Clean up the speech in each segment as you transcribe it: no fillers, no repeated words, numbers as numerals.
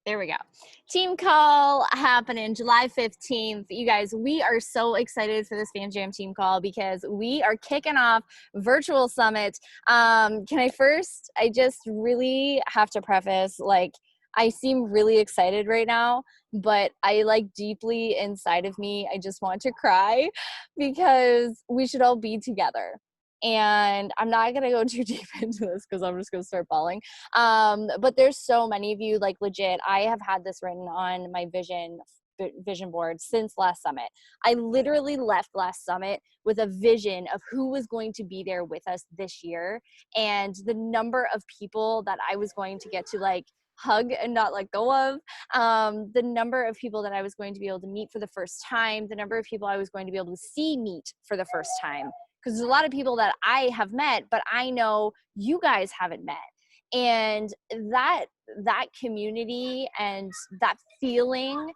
There we go. Team call happening July 15th. You guys, we are so excited for this Fan Jam team call because we are kicking off Virtual Summit. I just really have to preface, like, I seem really excited right now, but I deeply inside of me, I just want to cry because we should all be together. And I'm not going to go too deep into this because I'm just going to start bawling. But there's so many of you, like, legit, I have had this written on my vision board since last summit. I literally left last summit with a vision of who was going to be there with us this year, and the number of people that I was going to get to hug and not let go of, the number of people that I was going to be able to meet for the first time, the number of people I was going to be able to meet for the first time, because there's a lot of people that I have met, but I know you guys haven't met. And that community and that feeling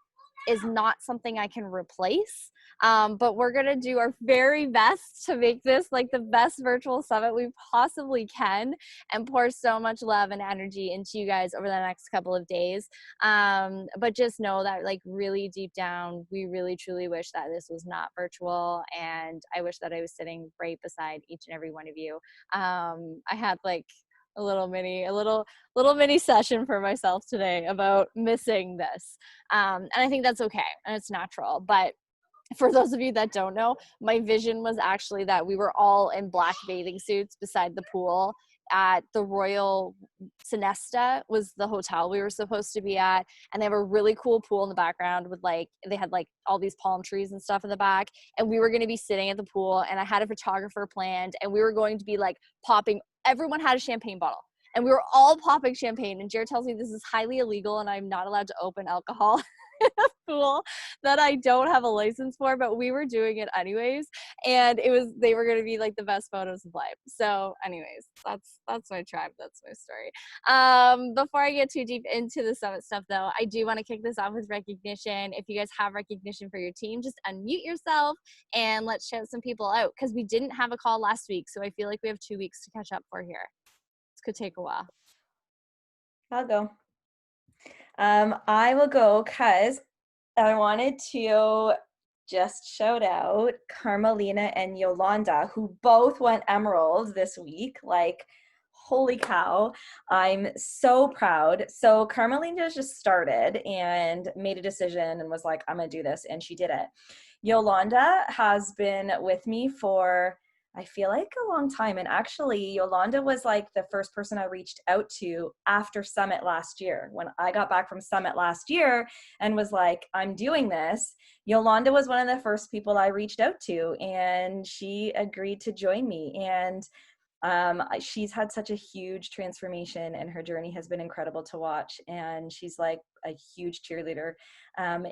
is not something I can replace. But we're going to do our very best to make this the best virtual summit we possibly can and pour so much love and energy into you guys over the next couple of days. But just know that really deep down, we really truly wish that this was not virtual. And I wish that I was sitting right beside each and every one of you. I had a little mini session for myself today about missing this. And I think that's okay and it's natural. But for those of you that don't know, my vision was actually that we were all in black bathing suits beside the pool at the Royal Sonesta was the hotel we were supposed to be at. And they have a really cool pool in the background with they had all these palm trees and stuff in the back. And we were going to be sitting at the pool, and I had a photographer planned, and we were going to be popping. Everyone had a champagne bottle and we were all popping champagne. And Jared tells me this is highly illegal and I'm not allowed to open alcohol in a pool that I don't have a license for, but we were doing it anyways. And they were going to be the best photos of life. So anyways, that's my tribe. That's my story. Before I get too deep into the summit stuff though, I do want to kick this off with recognition. If you guys have recognition for your team, just unmute yourself and let's shout some people out, because we didn't have a call last week. So I feel like we have 2 weeks to catch up for here. This could take a while. I'll go. I will go because I wanted to just shout out Carmelina and Yolanda, who both went Emerald this week. Holy cow, I'm so proud. So Carmelina just started and made a decision and was like, I'm gonna do this, and she did it. Yolanda has been with me for, I feel like, a long time. And actually, Yolanda was the first person I reached out to after Summit last year. When I got back from Summit last year and was like, I'm doing this, Yolanda was one of the first people I reached out to, and she agreed to join me. And she's had such a huge transformation, and her journey has been incredible to watch. And she's a huge cheerleader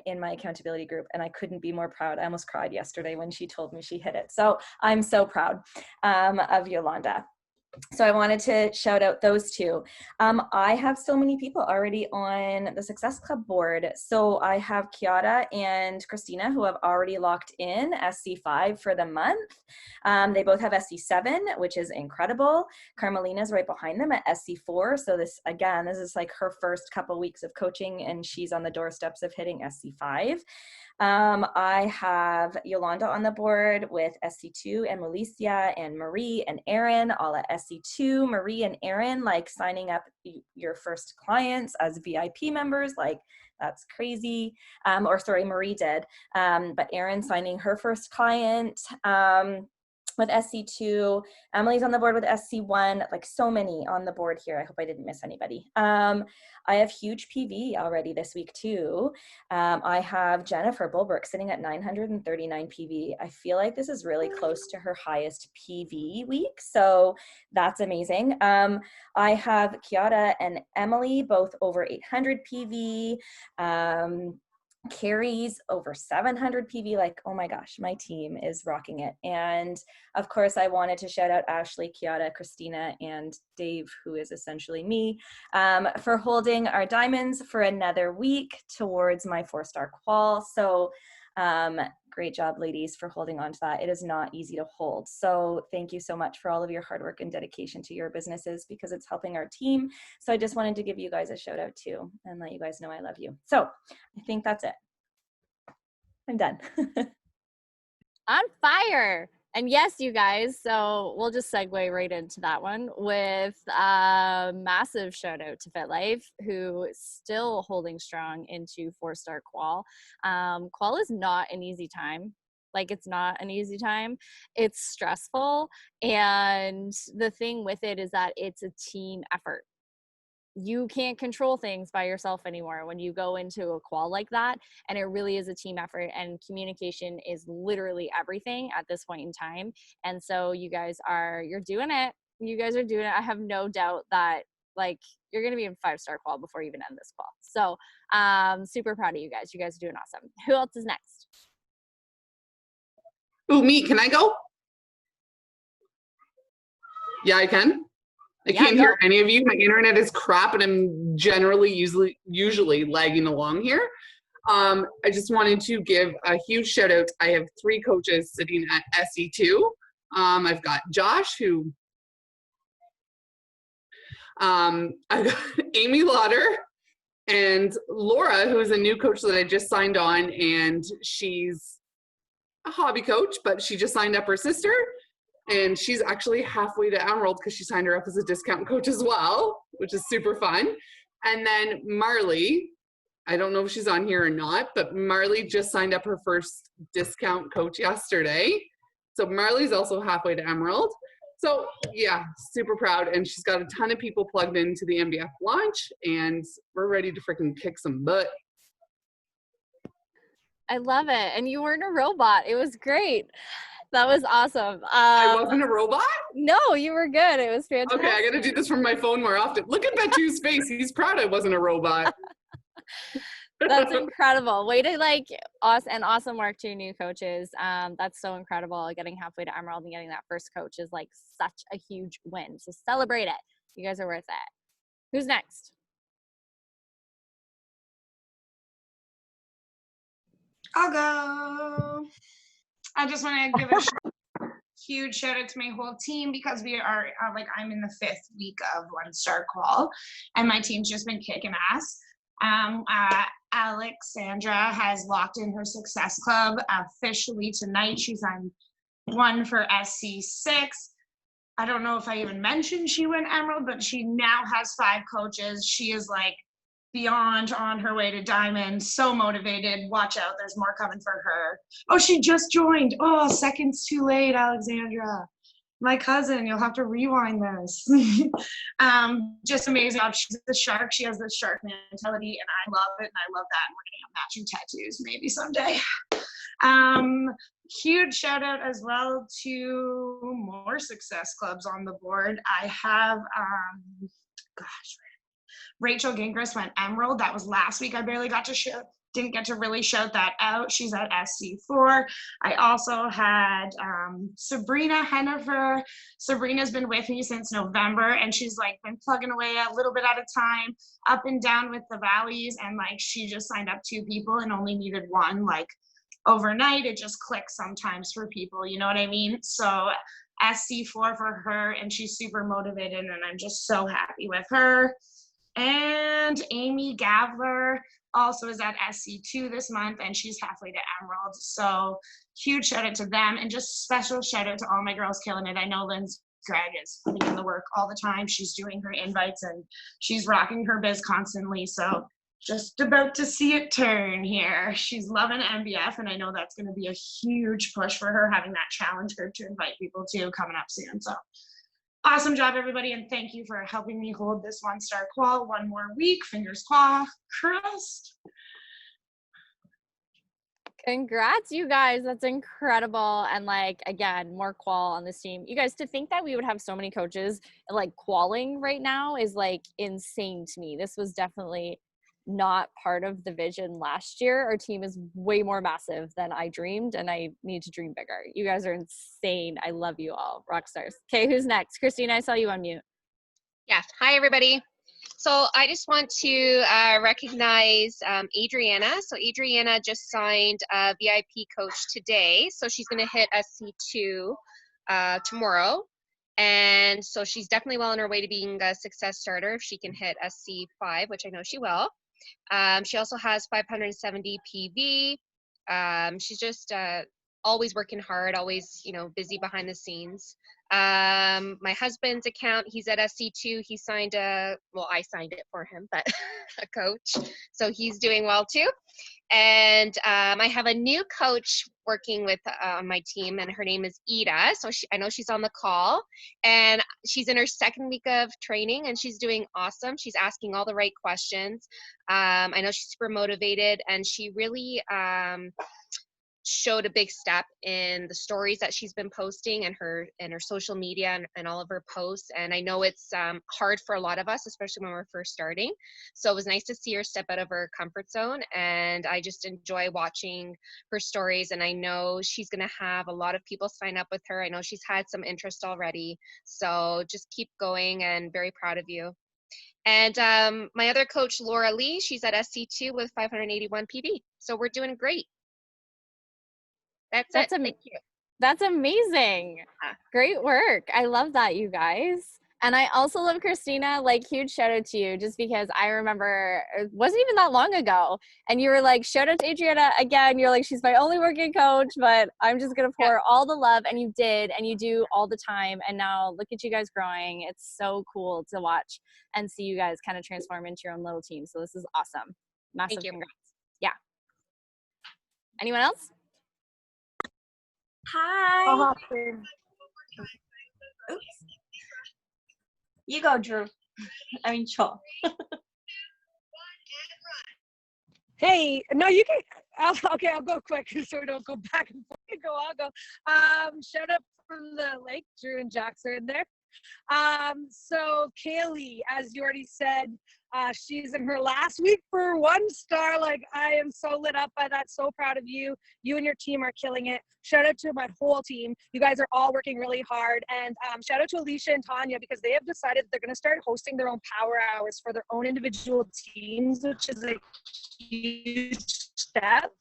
in my accountability group, and I couldn't be more proud. I almost cried yesterday when she told me she hit it. So I'm so proud of Yolanda. So I wanted to shout out those two. I have so many people already on the Success Club board. So I have Kiara and Christina, who have already locked in SC5 for the month. They both have SC7, which is incredible. Carmelina's right behind them at SC4. So this is her first couple weeks of coaching, and she's on the doorsteps of hitting SC5. I have Yolanda on the board with SC2, and Malicia and Marie and Erin all at SC2. Marie and Erin signing up your first clients as VIP members, that's crazy. Marie did, but Erin signing her first client with SC2. Emily's on the board with SC1, so many on the board here. I hope I didn't miss anybody. I have huge PV already this week too. I have Jennifer Bulbrook sitting at 939 PV. I feel like this is really close to her highest PV week, so that's amazing. I have Kiara and Emily both over 800 PV. Carrie's over 700 PV. Oh my gosh, my team is rocking it. And of course, I wanted to shout out Ashley, Kiara, Christina, and Dave, who is essentially me, for holding our diamonds for another week towards my 4-star qual. So Great job, ladies, for holding on to that. It is not easy to hold. So thank you so much for all of your hard work and dedication to your businesses, because it's helping our team. So I just wanted to give you guys a shout out too and let you guys know I love you. So I think that's it. I'm done. On fire. And yes, you guys, so we'll just segue right into that one with a massive shout out to FitLife, who is still holding strong into 4-star qual. Qual is not an easy time. Like, it's not an easy time. It's stressful. And the thing with it is that it's a team effort. You can't control things by yourself anymore when you go into a qual like that, and it really is a team effort, and communication is literally everything at this point in time. And so you're doing it. You guys are doing it. I have no doubt that, like, you're going to be in 5-star qual before you even end this qual. So super proud of you guys. You guys are doing awesome. Who else is next? Ooh, me. Can I go? Yeah, I can. I can't hear any of you. My internet is crap, and I'm generally usually lagging along here. I just wanted to give a huge shout out. I have 3 coaches sitting at SE2. I've got Josh, who I've got Amy Lauder and Laura, who is a new coach that I just signed on, and she's a hobby coach, but she just signed up her sister. And she's actually halfway to Emerald because she signed her up as a discount coach as well, which is super fun. And then Marley, I don't know if she's on here or not, but Marley just signed up her first discount coach yesterday. So Marley's also halfway to Emerald. So yeah, super proud. And she's got a ton of people plugged into the MBF launch, and we're ready to freaking kick some butt. I love it. And you weren't a robot. It was great. That was awesome. I wasn't a robot? No, you were good. It was fantastic. Okay, I got to do this from my phone more often. Look at Betu's face. He's proud I wasn't a robot. That's incredible. Way to awesome work to your new coaches. That's so incredible. Getting halfway to Emerald and getting that first coach is like such a huge win. So celebrate it. You guys are worth it. Who's next? I'll go. I just want to give a huge shout out to my whole team, because we are I'm in the 5th week of 1-star qual, and my team's just been kicking ass. Alexandra has locked in her Success Club officially tonight. She's on 1 for SC6. I don't know if I even mentioned she went Emerald, but she now has 5 coaches. She is like beyond on her way to Diamond. So motivated. Watch out, there's more coming for her. Oh, she just joined. Oh, seconds too late, Alexandra. My cousin, you'll have to rewind this. Just amazing. She's a shark. She has the shark mentality, and I love it, and I love that. And we're gonna have matching tattoos maybe someday. Huge shout out as well to more Success Clubs on the board. I have Rachel Gingras went Emerald. That was last week. I barely got to didn't get to really shout that out. She's at SC4. I also had Sabrina Hennifer. Sabrina's been with me since November, and she's like been plugging away a little bit at a time, up and down with the valleys, and like she just signed up 2 people and only needed 1. Like overnight, it just clicks sometimes for people, you know what I mean? So SC4 for her, and she's super motivated, and I'm just so happy with her. And Amy Gavler also is at SC2 this month, and she's halfway to Emerald. So huge shout out to them, and just special shout out to all my girls killing it. I know Lynn's Greg is putting in the work all the time. She's doing her invites, and she's rocking her biz constantly. So just about to see it turn here. She's loving MBF, and I know that's going to be a huge push for her, having that challenge group to invite people to coming up soon. So awesome job, everybody, and thank you for helping me hold this 1-star qual 1 more week. Fingers crossed. Congrats, you guys. That's incredible. And like, again, more qual on this team. You guys, to think that we would have so many coaches like qualing right now is like insane to me. This was definitely not part of the vision last year. Our team is way more massive than I dreamed, and I need to dream bigger. You guys are insane. I love you all. Rock stars. Okay, who's next? Christine, I saw you on mute. Yes. Hi, everybody. So I just want to recognize Adriana. So Adriana just signed a VIP coach today. So she's going to hit SC2 tomorrow. And so she's definitely well on her way to being a success starter if she can hit SC5, which I know she will. She also has 570 PV. She's just always working hard, always, busy behind the scenes. My husband's account, he's at SC2. He signed I signed it for him, but a coach. So he's doing well too. And I have a new coach working with on my team, and her name is Ida. So I know she's on the call, and she's in her second week of training, and she's doing awesome. She's asking all the right questions. I know she's super motivated, and she really showed a big step in the stories that she's been posting and her social media and all of her posts. And I know it's hard for a lot of us, especially when we're first starting. So it was nice to see her step out of her comfort zone, and I just enjoy watching her stories. And I know she's going to have a lot of people sign up with her. I know she's had some interest already, so just keep going, and very proud of you. And my other coach, Laura Lee, she's at SC2 with 581 PV. So we're doing great. That's it. Thank you. That's amazing. Great work. I love that, you guys. And I also love Christina, huge shout out to you, just because I remember it wasn't even that long ago. And you were like, shout out to Adriana again. You're like, she's my only working coach, but I'm just going to pour all the love. And you did, and you do all the time. And now look at you guys growing. It's so cool to watch and see you guys kind of transform into your own little team. So this is awesome. Massive congrats. Yeah. Anyone else? Hi. Oops. You go, Drew. Cho. Hey, no, you can. I'll go quick so we don't go back and forth. I'll go. Shout out from the lake. Drew and Jax are in there. So Kaylee, as you already said, she's in her last week for 1 star. I am so lit up by that. So proud of you. You and your team are killing it. Shout out to my whole team. You guys are all working really hard. And shout out to Alicia and Tanya, because they have decided they're going to start hosting their own power hours for their own individual teams, which is a huge step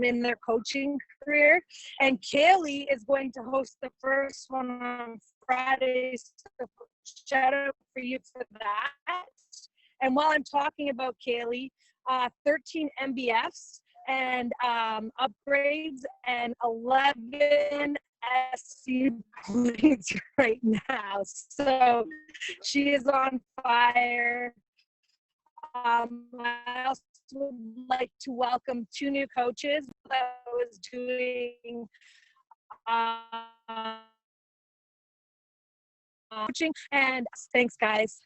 in their coaching career. And Kaylee is going to host the first one on Friday. So shout out for you for that. And while I'm talking about Kaylee, 13 MBFs and upgrades and 11 SC points right now. So she is on fire. I also would like to welcome 2 new coaches that I was doing coaching. And thanks, guys.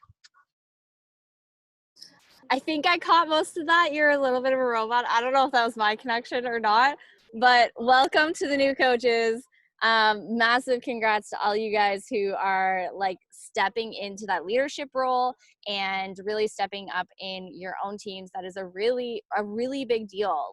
I think I caught most of that. You're a little bit of a robot. I don't know if that was my connection or not, but welcome to the new coaches. Massive congrats to all you guys who are stepping into that leadership role and really stepping up in your own teams. That is a really big deal.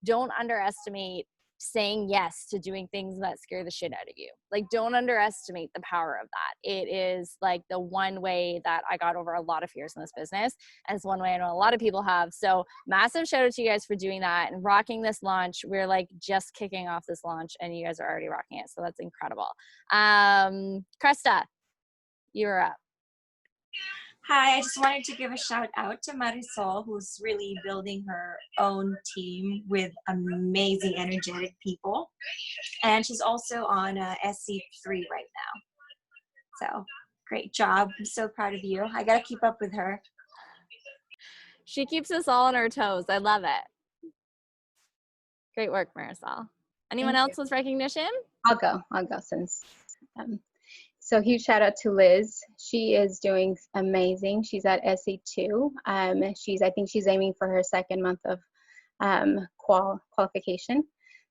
Don't underestimate saying yes to doing things that scare the shit out of you. Don't underestimate the power of that. It is the one way that I got over a lot of fears in this business, and it's one way I know a lot of people have. So massive shout out to you guys for doing that and rocking this launch. We're just kicking off this launch, and you guys are already rocking it, so that's incredible. Cresta, you're up. Hi, I just wanted to give a shout out to Marisol, who's really building her own team with amazing, energetic people. And she's also on SC3 right now. So great job. I'm so proud of you. I got to keep up with her. She keeps us all on our toes. I love it. Great work, Marisol. Anyone else with recognition? I'll go since. So huge shout out to Liz. She is doing amazing. She's at SC2. I think she's aiming for her 2nd month of qualification.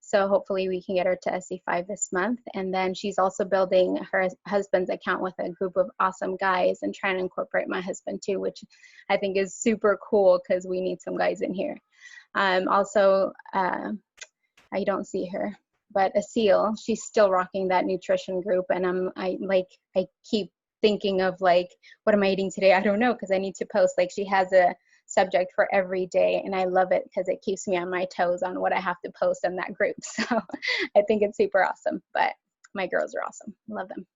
So hopefully we can get her to SC5 this month. And then she's also building her husband's account with a group of awesome guys and trying to incorporate my husband too, which I think is super cool because we need some guys in here. Also, I don't see her, but Asil, she's still rocking that nutrition group, and I keep thinking of like, what am I eating today? I don't know, because I need to post. Like, she has a subject for every day, and I love it because it keeps me on my toes on what I have to post in that group. So I think it's super awesome. But my girls are awesome. Love them.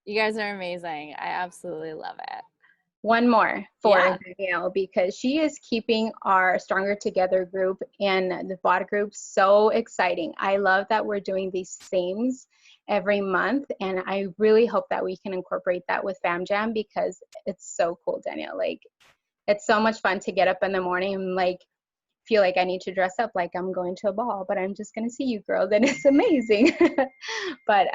You guys are amazing. I absolutely love it. One more for Yeah. Danielle, because she is keeping our Stronger Together group and the VOD group so exciting. I love that we're doing these themes every month, and I really hope that we can incorporate that with Fam Jam, because it's so cool, Danielle. Like, it's so much fun to get up in the morning and like feel like I need to dress up like I'm going to a ball, but I'm just going to see you girls, and it's amazing. But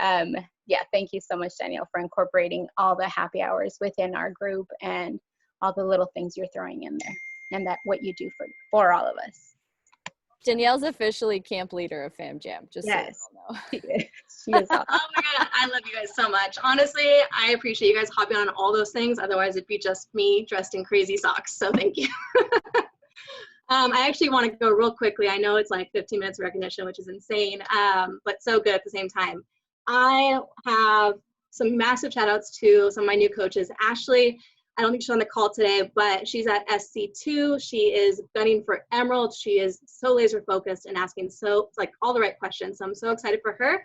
yeah, thank you so much, Danielle, for incorporating all the happy hours within our group and all the little things you're throwing in there, and that what you do for all of us. Danielle's officially camp leader of Fam Jam, just Yes. so you all know. She is awesome. Oh my God, I love you guys so much. Honestly, I appreciate you guys hopping on all those things. Otherwise, it'd be just me dressed in crazy socks. So thank you. I actually want to go real quickly. I know it's like 15 minutes of recognition, which is insane, but so good at the same time. I have some massive shout outs to some of my new coaches. Ashley, I don't think she's on the call today, but she's at SC2. She is gunning for Emerald. She is so laser focused and asking all the right questions. So I'm so excited for her.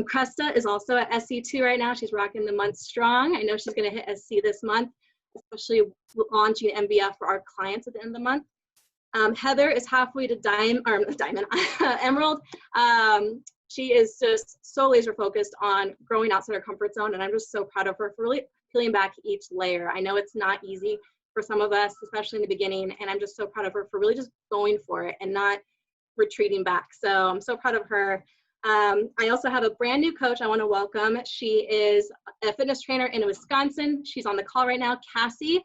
Cresta is also at SC2 right now. She's rocking the month strong. I know she's going to hit SC this month, especially launching MBF for our clients at the end of the month. Heather is halfway to Emerald. She is just so laser focused on growing outside her comfort zone, and I'm just so proud of her for really peeling back each layer. I know it's not easy for some of us, especially in the beginning, and I'm just so proud of her for really just going for it and not retreating back. So I'm so proud of her. I also have a brand new coach I want to welcome. She is a fitness trainer in Wisconsin. She's on the call right now, Cassie.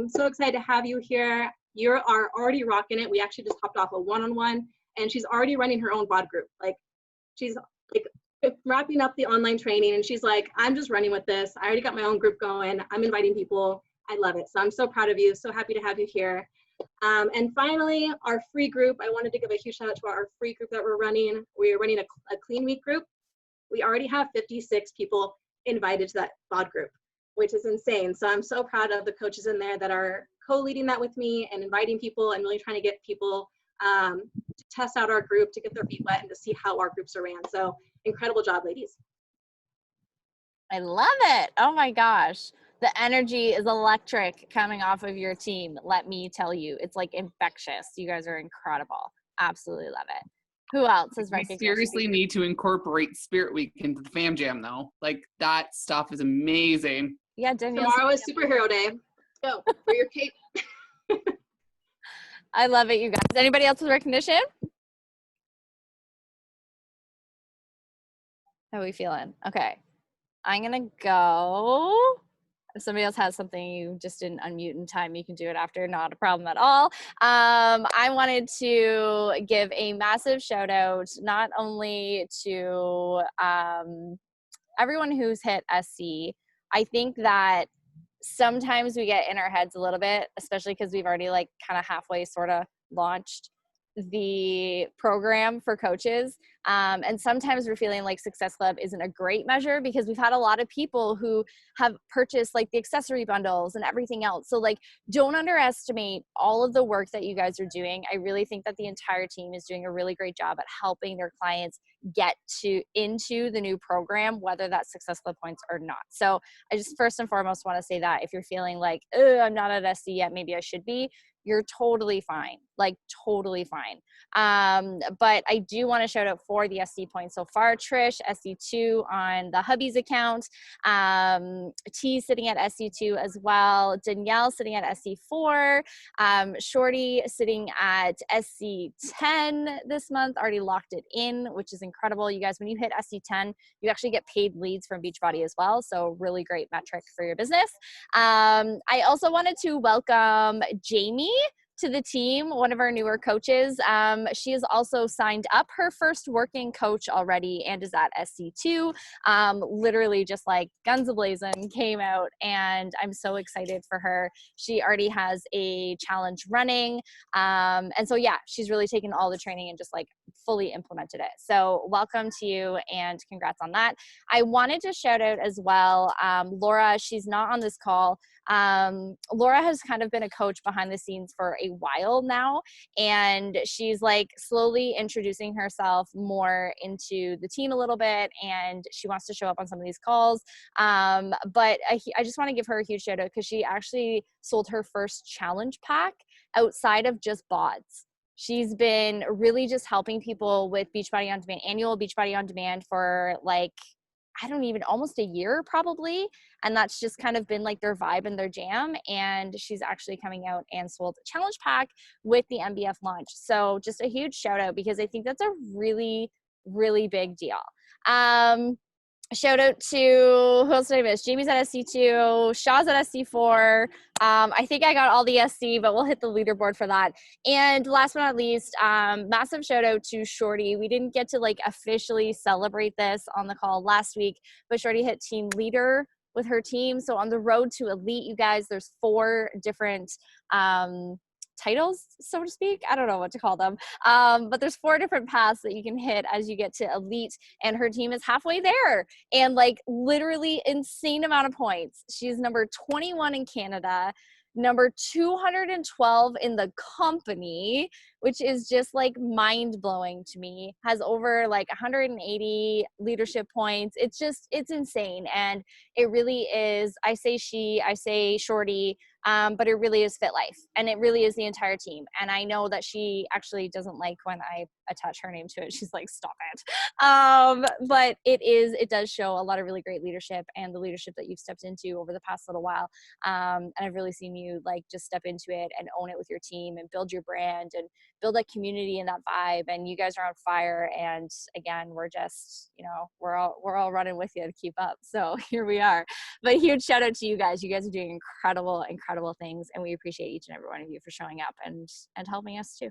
So excited to have you here. You are already rocking it. We actually just hopped off a one-on-one, and she's already running her own VOD group. Like, she's like wrapping up the online training, and she's like, I'm just running with this. I already got my own group going. I'm inviting people. I love it. So I'm so proud of you. So happy to have you here. And finally, our free group. I wanted to give a huge shout out to our free group that we're running. We are running a clean week group. We already have 56 people invited to that VOD group, which is insane. So I'm so proud of the coaches in there that are co-leading that with me and inviting people and really trying to get people to test out our group, to get their feet wet and to see how our groups are ran. So incredible job, ladies. I love it. Oh my gosh. The energy is electric coming off of your team. Let me tell you, it's like infectious. You guys are incredible. Absolutely love it. Who else is We recognition? seriously need to incorporate Spirit Week into the Fam Jam, though. Like, that stuff is amazing. Yeah, Danielle. Tomorrow is Superhero Day. Go for your cape. I love it, you guys. Anybody else with recognition? How are we feeling? Okay. I'm going to go. If somebody else has something you just didn't unmute in time, you can do it after. Not a problem at all. I wanted to give a massive shout out not only to everyone who's hit SC. I think that sometimes we get in our heads a little bit, especially because we've already like kind of halfway sort of launched the program for coaches. And sometimes we're feeling like Success Club isn't a great measure because we've had a lot of people who have purchased like the accessory bundles and everything else. So like, don't underestimate all of the work that you guys are doing. I really think that the entire team is doing a really great job at helping their clients get into the new program, whether that's Success Club points or not. So I just first and foremost want to say that if you're feeling like, I'm not at SC yet, maybe I should be, you're totally fine, like totally fine. But I do want to shout out for the SC points so far. Trish, SC2 on the hubby's account. T sitting at SC2 as well. Danielle sitting at SC4. Shorty sitting at SC10 this month, already locked it in, which is incredible. You guys, when you hit SC10, you actually get paid leads from Beachbody as well. So really great metric for your business. I also wanted to welcome Jamie to the team, one of our newer coaches. She has also signed up her first working coach already and is at SC2. Literally just like guns a-blazing came out, and I'm so excited for her. She already has a challenge running. And so yeah, she's really taken all the training and just like fully implemented it. So welcome to you and congrats on that. I wanted to shout out as well, Laura, she's not on this call. Laura has kind of been a coach behind the scenes for a while now, and she's like slowly introducing herself more into the team a little bit, and she wants to show up on some of these calls. But I just want to give her a huge shout out because she actually sold her first challenge pack outside of just BODS. She's been really just helping people with Beachbody On Demand, annual Beachbody On Demand for like, I don't even, almost a year probably. And that's just kind of been like their vibe and their jam. And she's actually coming out and sold a challenge pack with the MBF launch. So just a huge shout out because I think that's a really, really big deal. Shout out to, who else did I miss? Jamie's at SC2, Shaw's at SC4. I think I got all the SC, but we'll hit the leaderboard for that. And last but not least, massive shout out to Shorty. We didn't get to like officially celebrate this on the call last week, but Shorty hit team leader with her team. So on the road to elite, you guys, there's 4 different titles, so to speak. I don't know what to call them. But there's 4 different paths that you can hit as you get to elite, and her team is halfway there and like literally insane amount of points. She's number 21 in Canada, number 212 in the company, which is just like mind blowing to me, has over like 180 leadership points. It's insane. And it really is, I say Shorty, but it really is Fit Life, and it really is the entire team. And I know that she actually doesn't like when I attach her name to it. She's like, stop it. But it does show a lot of really great leadership, and the leadership that you've stepped into over the past little while. And I've really seen you like just step into it and own it with your team and build your brand and build that community and that vibe. And you guys are on fire. And again, we're just, we're all running with you to keep up. So here we are. But huge shout out to you guys. You guys are doing incredible things, and we appreciate each and every one of you for showing up and helping us too.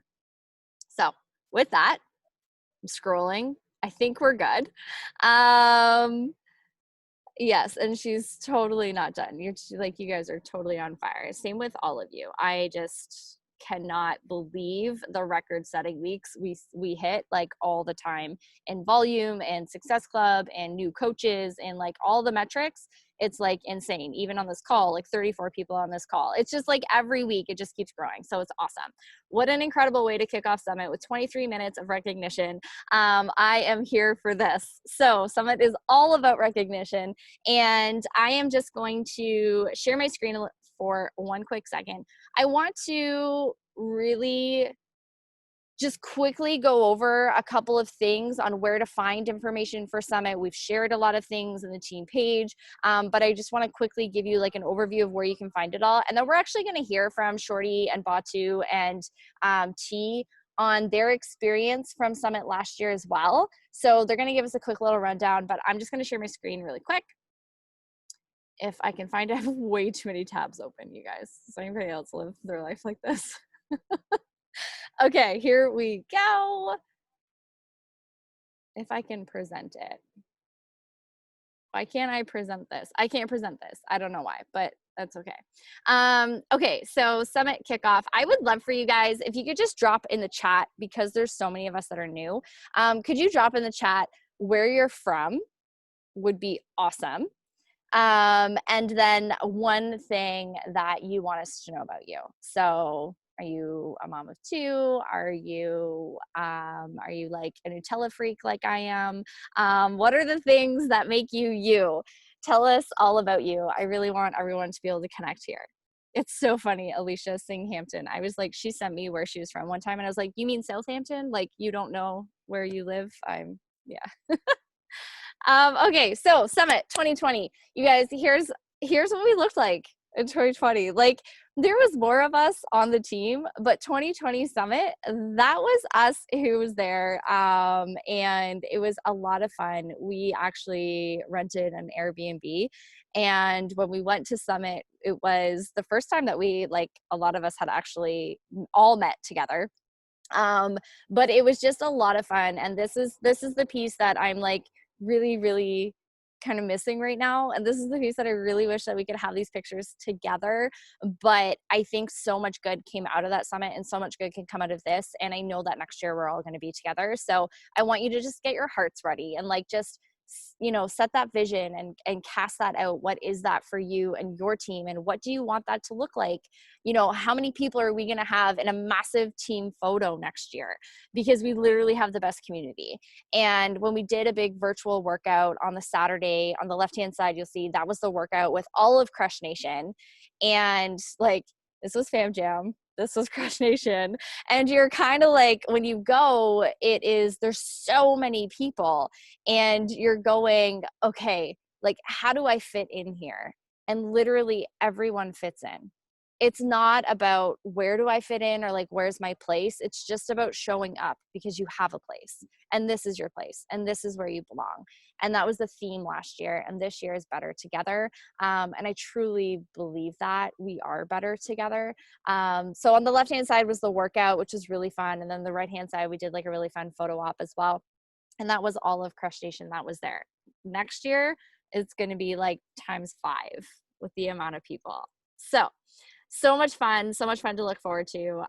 So with that, I'm scrolling. I think we're good. Yes, and she's totally not done. You're like, you guys are totally on fire. Same with all of you. I just cannot believe the record-setting weeks we hit like all the time in volume and Success Club and new coaches and like all the metrics. It's like insane. Even on this call, like 34 people on this call. It's just like every week it just keeps growing. So it's awesome. What an incredible way to kick off Summit with 23 minutes of recognition. I am here for this. So Summit is all about recognition, and I am just going to share my screen for one quick second. I want to really just quickly go over a couple of things on where to find information for Summit. We've shared a lot of things in the team page, but I just want to quickly give you like an overview of where you can find it all. And then we're actually going to hear from Shorty and Batu and T on their experience from Summit last year as well. So they're going to give us a quick little rundown, but I'm just going to share my screen really quick. If I can find it, I have way too many tabs open, you guys. Does anybody else live their life like this? Okay, here we go. If I can present it. Why can't I present this? I can't present this. I don't know why, but that's okay. Okay, so Summit kickoff. I would love for you guys, if you could just drop in the chat, because there's so many of us that are new. Could you drop in the chat where you're from? Would be awesome. And then one thing that you want us to know about you. So are you a mom of 2? Are you like a Nutella freak like I am? What are the things that make you you? Tell us all about you. I really want everyone to be able to connect here. It's so funny, Alicia Singhampton. I was like, she sent me where she was from one time, and I was like, you mean Southampton? Like, you don't know where you live? Yeah. Okay, so Summit 2020. You guys, here's what we looked like in 2020. Like, there was more of us on the team, but 2020 Summit, that was us who was there. And it was a lot of fun. We actually rented an Airbnb, and when we went to Summit, it was the first time that we, like, a lot of us had actually all met together. But it was just a lot of fun. And this is the piece that I'm like really, really kind of missing right now. And this is the piece that I really wish that we could have these pictures together. But I think so much good came out of that summit and so much good can come out of this. And I know that next year we're all going to be together. So I want you to just get your hearts ready and like just, you know, set that vision and cast that out. What is that for you and your team? And what do you want that to look like? You know, how many people are we going to have in a massive team photo next year? Because we literally have the best community. And when we did a big virtual workout on the Saturday, on the left-hand side, you'll see that was the workout with all of Crush Nation. And like, this was Fam Jam. This was Crush Nation. And you're kind of like, when you go, there's so many people and you're going, okay, like, how do I fit in here? And literally everyone fits in. It's not about where do I fit in or like, where's my place? It's just about showing up because you have a place and this is your place and this is where you belong. And that was the theme last year. And this year is better together. And I truly believe that we are better together. So on the left-hand side was the workout, which was really fun. And then the right-hand side, we did like a really fun photo op as well. And that was all of Crush Nation that was there. Next year, it's going to be like times 5 with the amount of people. So much fun to look forward to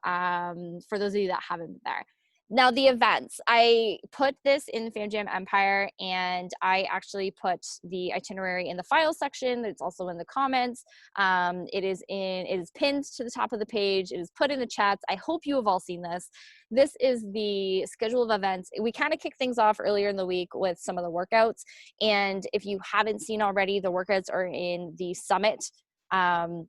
for those of you that haven't been there. Now the events, I put this in Fam Jam Empire and I actually put the itinerary in the file section. It's also in the comments. It is pinned to the top of the page. It is put in the chats. I hope you have all seen this. This is the schedule of events. We kind of kicked things off earlier in the week with some of the workouts. And if you haven't seen already, the workouts are in the summit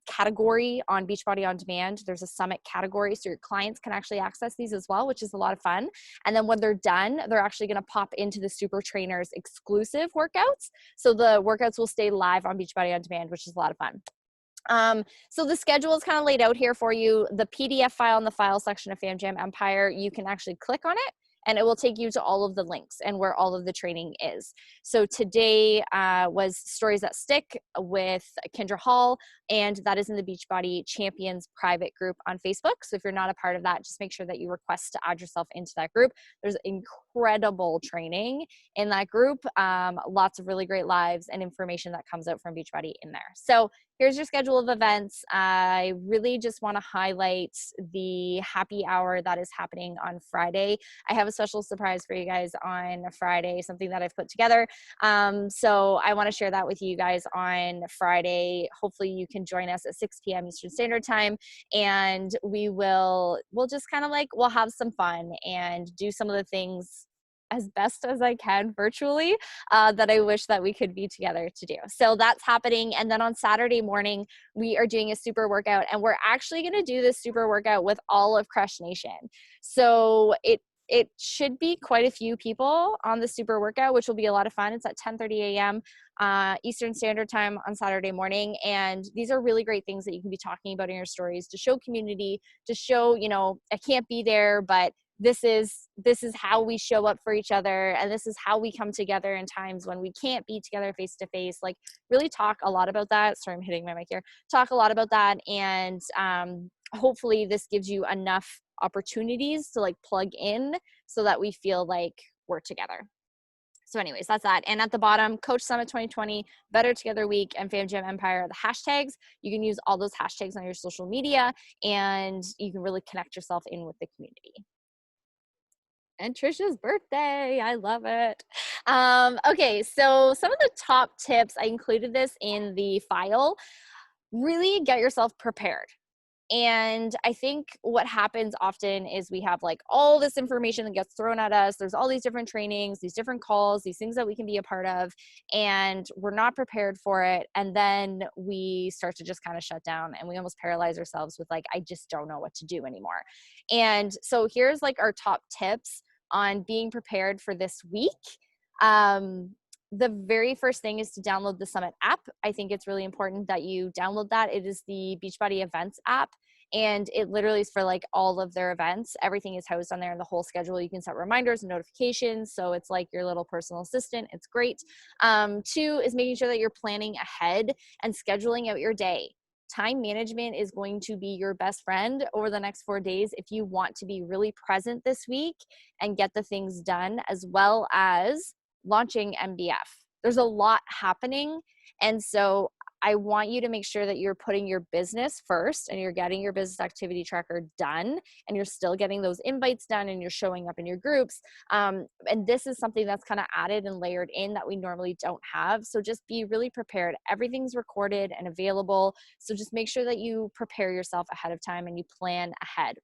category on Beachbody On Demand. There's a summit category, so your clients can actually access these as well, which is a lot of fun. And then when they're done, they're actually going to pop into the Super Trainers exclusive workouts. So the workouts will stay live on Beachbody On Demand, which is a lot of fun. So the schedule is kind of laid out here for you. The PDF file in the file section of Fam Jam Empire, you can actually click on it and it will take you to all of the links and where all of the training is. So today was Stories That Stick with Kendra Hall, and that is in the Beachbody Champions private group on Facebook. So if you're not a part of that, just make sure that you request to add yourself into that group. There's incredible training in that group, lots of really great lives and information that comes out from Beachbody in there. So here's your schedule of events. I really just want to highlight the happy hour that is happening on Friday. I have a special surprise for you guys on Friday, something that I've put together. So I want to share that with you guys on Friday. Hopefully you can join us at 6 p.m. Eastern Standard Time, and we'll just kind of like, we'll have some fun and do some of the things as best as I can virtually that I wish that we could be together to do. So that's happening. And then on Saturday morning, we are doing a super workout, and we're actually going to do this super workout with all of Crush Nation. So it should be quite a few people on the super workout, which will be a lot of fun. It's at 10:30 a.m. Eastern Standard Time on Saturday morning. And these are really great things that you can be talking about in your stories to show community, to show, you know, I can't be there, but this is how we show up for each other, and this is how we come together in times when we can't be together face to face. Like, really talk a lot about that. Sorry, I'm hitting my mic here. Talk a lot about that, and hopefully this gives you enough opportunities to like plug in so that we feel like we're together. So anyways, that's that. And at the bottom, Coach Summit 2020, Better Together Week, and Fam Jam Empire are the hashtags. You can use all those hashtags on your social media, and you can really connect yourself in with the community. And Trisha's birthday. I love it. Okay, so some of the top tips, I included this in the file. Really get yourself prepared. And I think what happens often is we have like all this information that gets thrown at us. There's all these different trainings, these different calls, these things that we can be a part of, and we're not prepared for it. And then we start to just kind of shut down, and we almost paralyze ourselves with like, I just don't know what to do anymore. And so here's like our top tips on being prepared for this week. The very first thing is to download the Summit app. I think it's really important that you download that. It is the Beachbody Events app, and it literally is for like all of their events. Everything is housed on there in the whole schedule. You can set reminders and notifications, so it's like your little personal assistant. It's great. 2 is making sure that you're planning ahead and scheduling out your day. Time management is going to be your best friend over the next 4 days if you want to be really present this week and get the things done, as well as launching MBF. There's a lot happening. And so I want you to make sure that you're putting your business first and you're getting your business activity tracker done and you're still getting those invites done and you're showing up in your groups. And this is something that's kind of added and layered in that we normally don't have. So just be really prepared. Everything's recorded and available. So just make sure that you prepare yourself ahead of time and you plan ahead.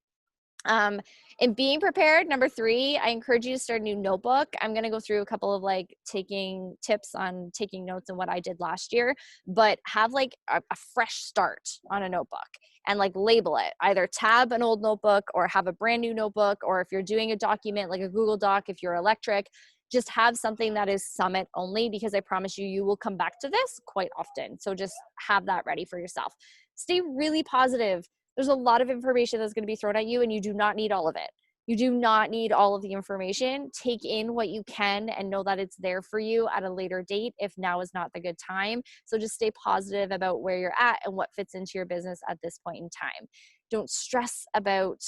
And being prepared, number 3, I encourage you to start a new notebook. I'm going to go through a couple of like taking tips on taking notes and what I did last year, but have like a fresh start on a notebook and like label it, either tab an old notebook or have a brand new notebook. Or if you're doing a document like a Google Doc, if you're electric, just have something that is summit only, because I promise you, you will come back to this quite often. So just have that ready for yourself. Stay really positive. There's a lot of information that's going to be thrown at you and you do not need all of it. You do not need all of the information. Take in what you can and know that it's there for you at a later date if now is not the good time. So just stay positive about where you're at and what fits into your business at this point in time. Don't stress about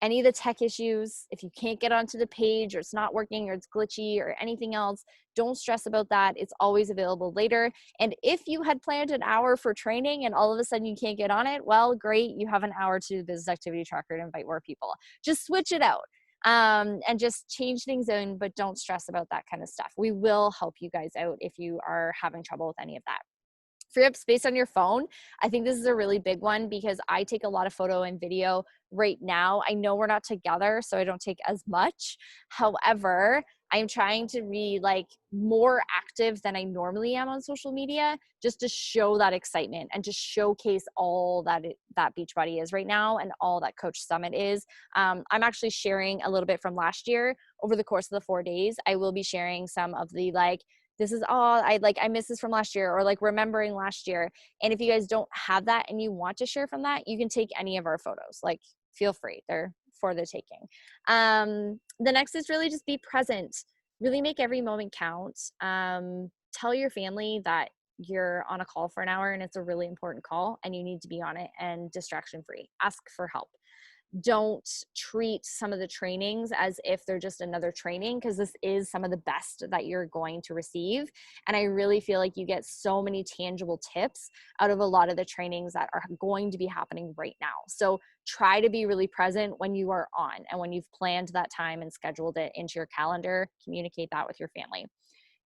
any of the tech issues. If you can't get onto the page or it's not working or it's glitchy or anything else, don't stress about that. It's always available later. And if you had planned an hour for training and all of a sudden you can't get on it, well, great. You have an hour to the business activity tracker to invite more people. Just switch it out and just change things in, but don't stress about that kind of stuff. We will help you guys out if you are having trouble with any of that. Free up space on your phone. I think this is a really big one because I take a lot of photo and video right now. I know we're not together, so I don't take as much. However, I'm trying to be like more active than I normally am on social media, just to show that excitement and to showcase all that that Beachbody is right now and all that Coach Summit is. I'm actually sharing a little bit from last year over the course of the 4 days. I will be sharing some of the like, this is all I missed this from last year, or like remembering last year. And if you guys don't have that and you want to share from that, you can take any of our photos. Like, feel free, they're for the taking. The next is really just be present. Really make every moment count. Tell your family that you're on a call for an hour and it's a really important call and you need to be on it and distraction free. Ask for help. Don't treat some of the trainings as if they're just another training, because this is some of the best that you're going to receive. And I really feel like you get so many tangible tips out of a lot of the trainings that are going to be happening right now. So try to be really present when you are on and when you've planned that time and scheduled it into your calendar. Communicate that with your family.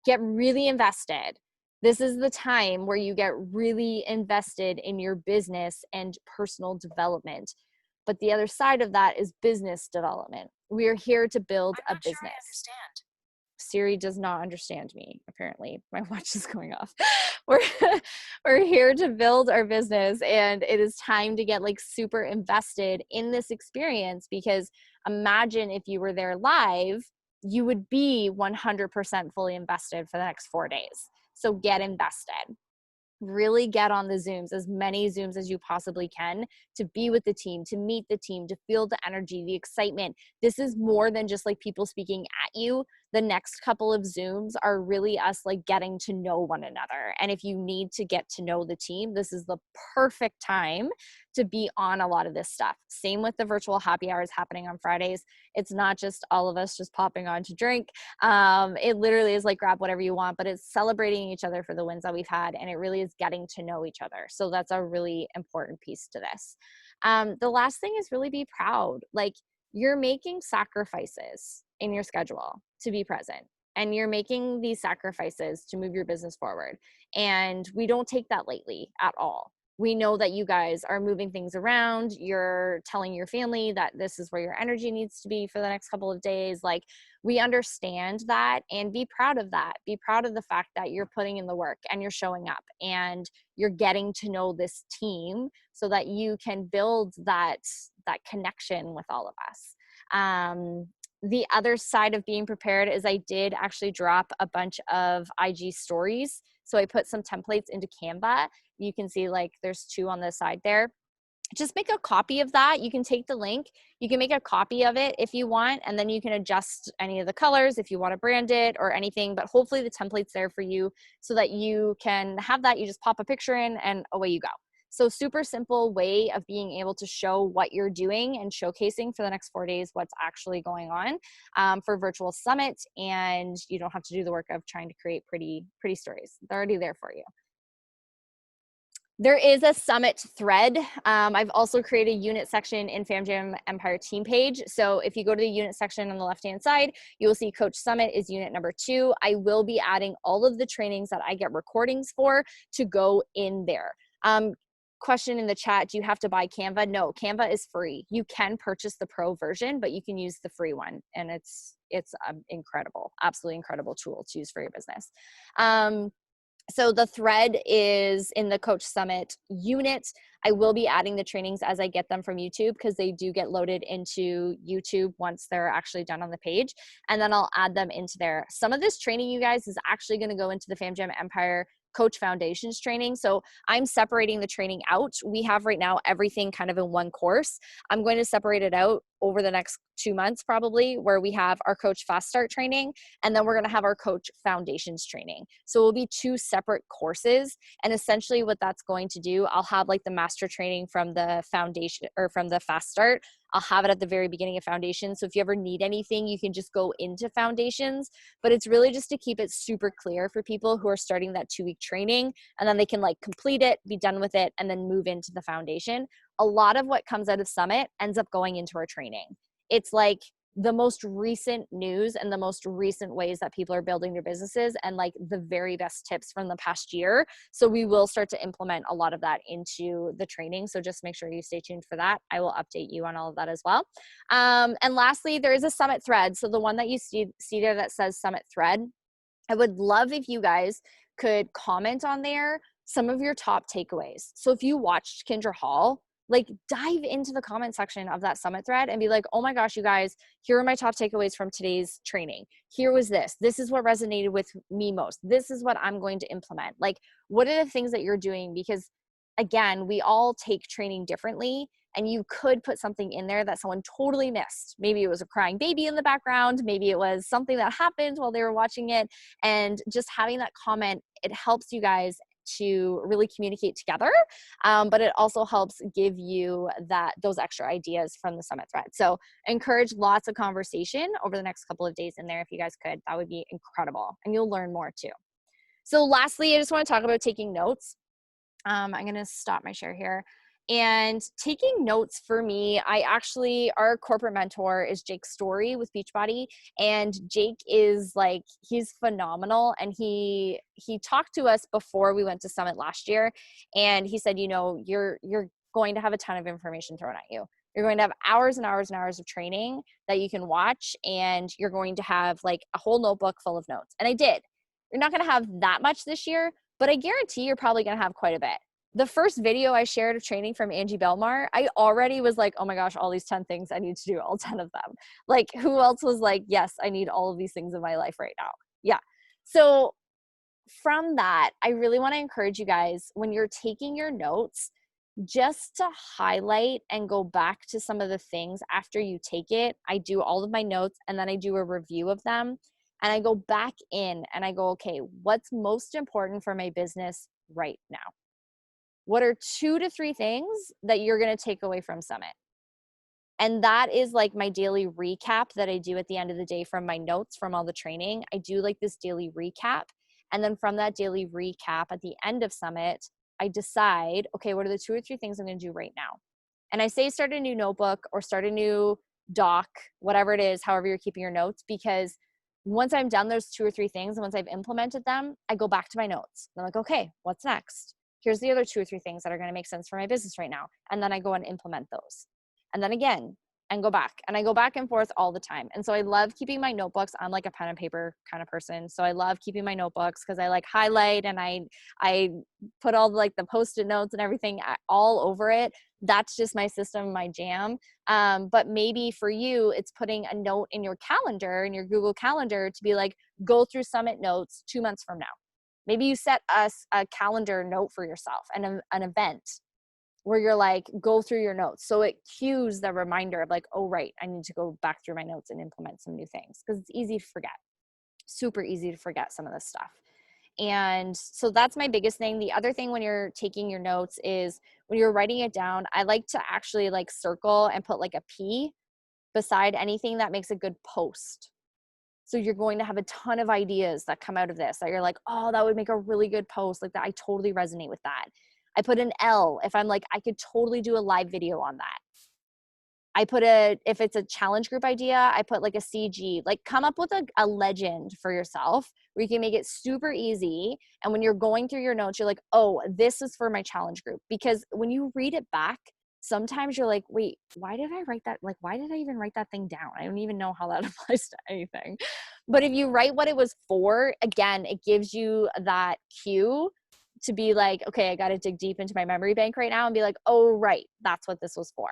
Get really invested. This is the time where you get really invested in your business and personal development. But the other side of that is business development. We are here to build a business. Sure I understand. Siri does not understand me, apparently. My watch is going off. We're here to build our business, and it is time to get like super invested in this experience, because imagine if you were there live, you would be 100% fully invested for the next 4 days. So get invested. Really get on the Zooms, as many Zooms as you possibly can, to be with the team, to meet the team, to feel the energy, the excitement. This is more than just like people speaking at you. The next couple of Zooms are really us like getting to know one another. And if you need to get to know the team, this is the perfect time to be on a lot of this stuff. Same with the virtual happy hours happening on Fridays. It's not just all of us just popping on to drink. It literally is like grab whatever you want, but it's celebrating each other for the wins that we've had. And it really is getting to know each other. So that's a really important piece to this. The last thing is really be proud. Like, you're making sacrifices in your schedule to be present, and you're making these sacrifices to move your business forward. And we don't take that lightly at all. We know that you guys are moving things around. You're telling your family that this is where your energy needs to be for the next couple of days. Like, we understand that, and be proud of that. Be proud of the fact that you're putting in the work and you're showing up and you're getting to know this team so that you can build that connection with all of us. The other side of being prepared is I did actually drop a bunch of IG stories. So I put some templates into Canva. You can see like there's 2 on the side there. Just make a copy of that. You can take the link. You can make a copy of it if you want, and then you can adjust any of the colors if you want to brand it or anything. But hopefully the template's there for you so that you can have that. You just pop a picture in and away you go. So super simple way of being able to show what you're doing and showcasing for the next 4 days what's actually going on for virtual summit, and you don't have to do the work of trying to create pretty stories. They're already there for you. There is a summit thread. I've also created a unit section in FamJam Empire team page. So if you go to the unit section on the left-hand side, you will see Coach Summit is unit number 2. I will be adding all of the trainings that I get recordings for to go in there. Question in the chat, do you have to buy Canva? No, Canva is free. You can purchase the pro version, but you can use the free one. And it's incredible, absolutely incredible tool to use for your business. So the thread is in the Coach Summit unit. I will be adding the trainings as I get them from YouTube, because they do get loaded into YouTube once they're actually done on the page. And then I'll add them into there. Some of this training, you guys, is actually going to go into the FamJam Empire Coach Foundations training. So I'm separating the training out. We have right now everything kind of in one course. I'm going to separate it out over the next 2 months probably, where we have our Coach Fast Start training, and then we're going to have our Coach Foundations training. So it will be 2 separate courses. And essentially what that's going to do, I'll have like the master training from the foundation or from the Fast Start. I'll have it at the very beginning of Foundations. So if you ever need anything, you can just go into Foundations. But it's really just to keep it super clear for people who are starting that 2-week training, and then they can like complete it, be done with it, and then move into the foundation. A lot of what comes out of Summit ends up going into our training. It's like the most recent news and the most recent ways that people are building their businesses, and like the very best tips from the past year. So we will start to implement a lot of that into the training. So just make sure you stay tuned for that. I will update you on all of that as well. And lastly, there is a Summit thread. So the one that you see there that says Summit thread, I would love if you guys could comment on there some of your top takeaways. So if you watched Kindra Hall, like dive into the comment section of that Summit thread and be like, oh my gosh, you guys, here are my top takeaways from today's training. Here was this. This is what resonated with me most. This is what I'm going to implement. Like, what are the things that you're doing? Because again, we all take training differently, and you could put something in there that someone totally missed. Maybe it was a crying baby in the background. Maybe it was something that happened while they were watching it. And just having that comment, it helps you guys to really communicate together, but it also helps give you those extra ideas from the Summit thread. So encourage lots of conversation over the next couple of days in there. If you guys could, that would be incredible, and you'll learn more too. So lastly, I just want to talk about taking notes. I'm going to stop my share here. And taking notes for me, our corporate mentor is Jake Story with Beachbody. And Jake is like, he's phenomenal. And he talked to us before we went to Summit last year. And he said, you're going to have a ton of information thrown at you. You're going to have hours and hours and hours of training that you can watch. And you're going to have like a whole notebook full of notes. And I did. You're not going to have that much this year, but I guarantee you're probably going to have quite a bit. The first video I shared of training from Angie Belmar, I already was like, oh my gosh, all these 10 things I need to do, all 10 of them. Like, who else was like, yes, I need all of these things in my life right now. Yeah. So from that, I really want to encourage you guys, when you're taking your notes, just to highlight and go back to some of the things after you take it. I do all of my notes, and then I do a review of them, and I go back in and I go, okay, what's most important for my business right now? What are 2 to 3 things that you're going to take away from Summit? And that is like my daily recap that I do at the end of the day from my notes from all the training. I do like this daily recap. And then from that daily recap at the end of Summit, I decide, okay, what are the 2 or 3 things I'm going to do right now? And I say start a new notebook or start a new doc, whatever it is, however you're keeping your notes, because once I'm done those 2 or 3 things and once I've implemented them, I go back to my notes. I'm like, okay, what's next? Here's the other 2 or 3 things that are going to make sense for my business right now. And then I go and implement those. And then again, and go back. And I go back and forth all the time. And so I love keeping my notebooks. I'm like a pen and paper kind of person. So I love keeping my notebooks because I like highlight and I put all like the Post-it notes and everything all over it. That's just my system, my jam. But maybe for you, it's putting a note in your calendar, in your Google Calendar, to be like, go through Summit notes 2 months from now. Maybe you set us a calendar note for yourself and an event where you're like, go through your notes. So it cues the reminder of like, oh, right, I need to go back through my notes and implement some new things, because it's easy to forget, super easy to forget some of this stuff. And so that's my biggest thing. The other thing when you're taking your notes is when you're writing it down, I like to actually like circle and put like a P beside anything that makes a good post. So you're going to have a ton of ideas that come out of this that you're like, oh, that would make a really good post. Like that, I totally resonate with that. I put an L if I'm like, I could totally do a live video on that. I put if it's a challenge group idea, I put like a CG, like come up with a legend for yourself where you can make it super easy. And when you're going through your notes, you're like, oh, this is for my challenge group. Because when you read it back, sometimes you're like, wait, why did I write that? Like, why did I even write that thing down? I don't even know how that applies to anything. But if you write what it was for, again, it gives you that cue to be like, okay, I got to dig deep into my memory bank right now and be like, oh, right, that's what this was for.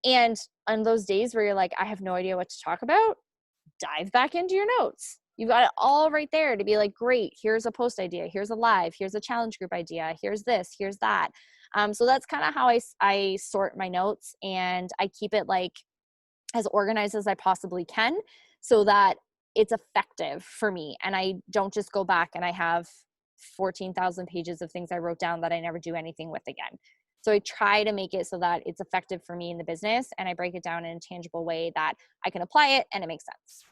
And on those days where you're like, I have no idea what to talk about, dive back into your notes. You've got it all right there to be like, great, here's a post idea, here's a live, here's a challenge group idea, here's this, here's that. So that's kind of how I sort my notes, and I keep it like as organized as I possibly can so that it's effective for me. And I don't just go back and I have 14,000 pages of things I wrote down that I never do anything with again. So I try to make it so that it's effective for me in the business, and I break it down in a tangible way that I can apply it and it makes sense.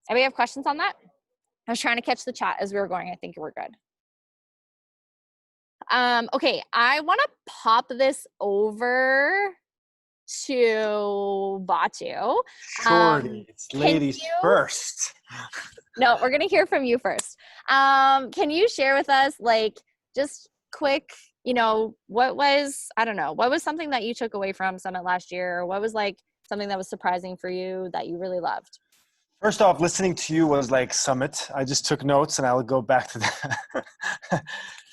Anybody have questions on that? I was trying to catch the chat as we were going. I think we're good. Okay, I want to pop this over to Batu. Shorty, it's ladies first. No, we're going to hear from you first. Can you share with us, like, just quick, what was something that you took away from Summit last year? Or what was like something that was surprising for you that you really loved? First off, listening to you was like Summit. I just took notes and I'll go back to that.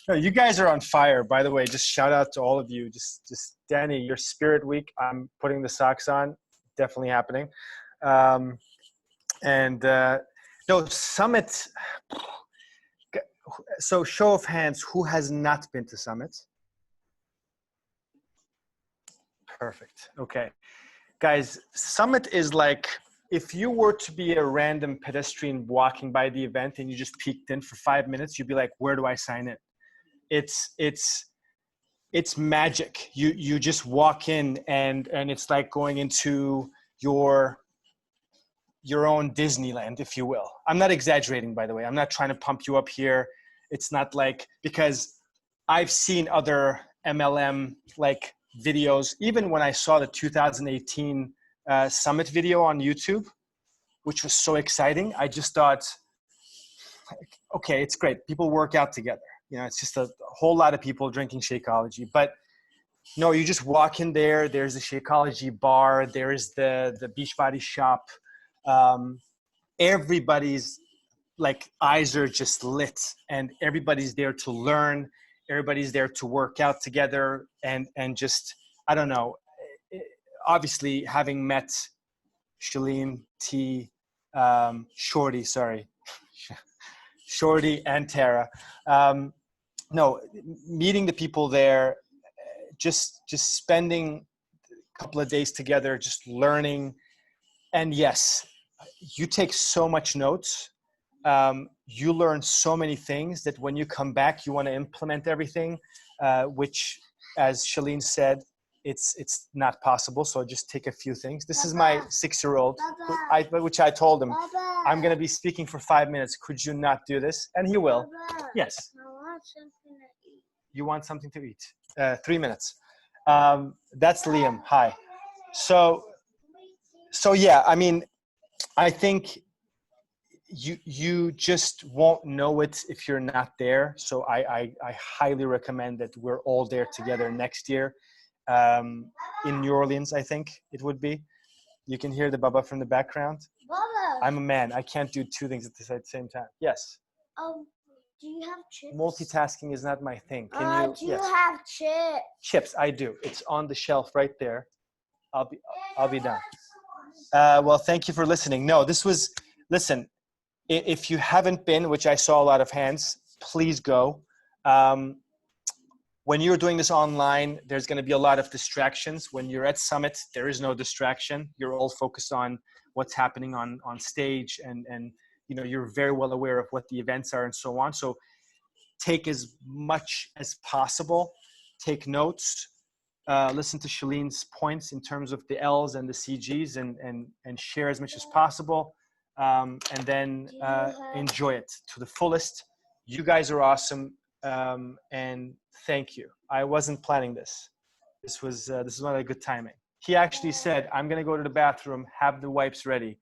No, you guys are on fire, by the way. Just shout out to all of you. Just Danny, your Spirit Week, I'm putting the socks on. Definitely happening. No, Summit. So show of hands, who has not been to Summit? Perfect. Okay. Guys, Summit is like, if you were to be a random pedestrian walking by the event and you just peeked in for 5 minutes, you'd be like, where do I sign in? It's magic. You just walk in and it's like going into your own Disneyland, if you will. I'm not exaggerating, by the way. I'm not trying to pump you up here. It's not like, because I've seen other MLM like videos, even when I saw the 2018 Summit video on YouTube, which was so exciting. I just thought, okay, it's great. People work out together. It's just a whole lot of people drinking Shakeology. But no, you just walk in there. There's the Shakeology bar. There's the Beachbody shop. Everybody's like eyes are just lit, and everybody's there to learn. Everybody's there to work out together, and just, I don't know. Obviously, having met Shalene, Shorty and Tara. No, meeting the people there, just spending a couple of days together, just learning. And yes, you take so much notes. You learn so many things that when you come back, you want to implement everything, which, as Shalene said, it's not possible. So just take a few things. This is my 6-year-old, which I told him, I'm going to be speaking for 5 minutes. Could you not do this? And he will. Yes. I want something to eat. You want something to eat? 3 minutes. That's Liam. Hi. So yeah, I mean, I think you just won't know it if you're not there. So I highly recommend that we're all there together next year. In New Orleans, I think it would be. You can hear the Baba from the background. Baba. I'm a man. I can't do two things at the same time. Yes. Do you have chips? Multitasking is not my thing. Can you? Do you have chips? Chips, I do. It's on the shelf right there. I'll be done. Well, thank you for listening. No, listen, if you haven't been, which I saw a lot of hands, please go. When you're doing this online, there's going to be a lot of distractions. When you're at Summit, there is no distraction. You're all focused on what's happening on stage, and you're very well aware of what the events are and so on. So take as much as possible, take notes, listen to Shalene's points in terms of the L's and the CGs, and share as much as possible, and then enjoy it to the fullest. You guys are awesome, and thank you. I wasn't planning this. This is not a good timing. He actually said, "I'm gonna go to the bathroom, have the wipes ready."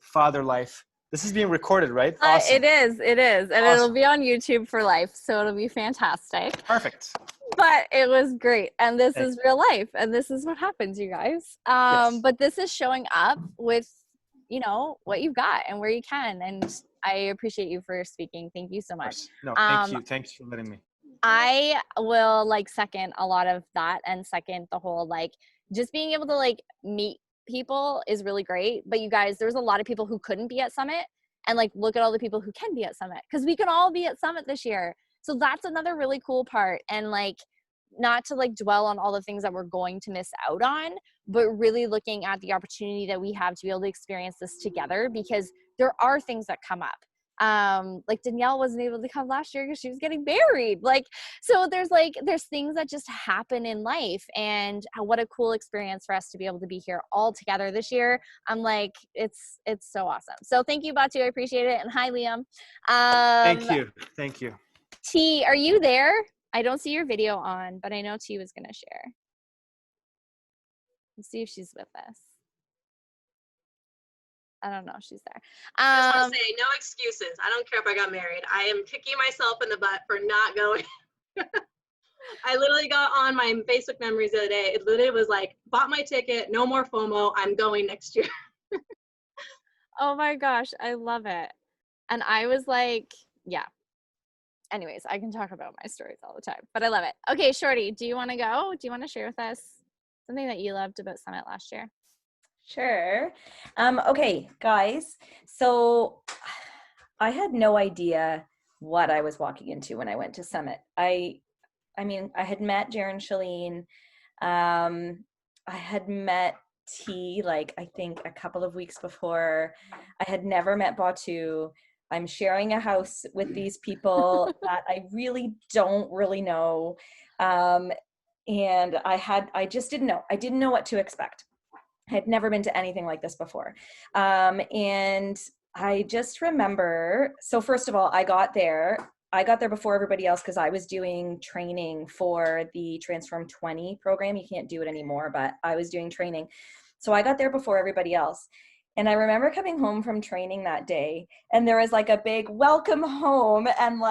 Father life. This is being recorded, right? Awesome. It is, and Awesome. it'll be on YouTube for life, so it'll be fantastic. Perfect. But it was great, and this Thanks. is real life, and this is what happens, you guys. Yes. But this is showing up with, what you've got and where you can, and I appreciate you for speaking. Thank you so Of much. course. No, thank you. Thanks for letting me. I will second a lot of that, and second the whole just being able to meet people is really great. But you guys, there's a lot of people who couldn't be at Summit, and look at all the people who can be at Summit, because we can all be at Summit this year. So that's another really cool part. And not to dwell on all the things that we're going to miss out on, but really looking at the opportunity that we have to be able to experience this together, because there are things that come up. Danielle wasn't able to come last year because she was getting married. So there's things that just happen in life, and what a cool experience for us to be able to be here all together this year. I'm it's so awesome. So thank you, Batu. I appreciate it. And hi, Liam. Thank you. T, are you there? I don't see your video on, but I know T was going to share. Let's see if she's with us. I don't know if she's there. I just want to say, no excuses. I don't care if I got married. I am kicking myself in the butt for not going. I literally got on my Facebook memories the other day. It literally was bought my ticket, no more FOMO. I'm going next year. Oh my gosh, I love it. And I was yeah. Anyways, I can talk about my stories all the time, but I love it. Okay, Shorty, do you want to go? Do you want to share with us something that you loved about Summit last year? Sure. Okay, guys. So I had no idea what I was walking into when I went to Summit. I had met Jaron Shalene. I had met T I think a couple of weeks before. I had never met Batu. I'm sharing a house with these people that I really don't really know. And I just didn't know. I didn't know what to expect. I had never been to anything like this before. And I just remember, so first of all, I got there before everybody else because I was doing training for the Transform 20 program. You can't do it anymore, but I was doing training. So I got there before everybody else. And I remember coming home from training that day, and there was a big welcome home, and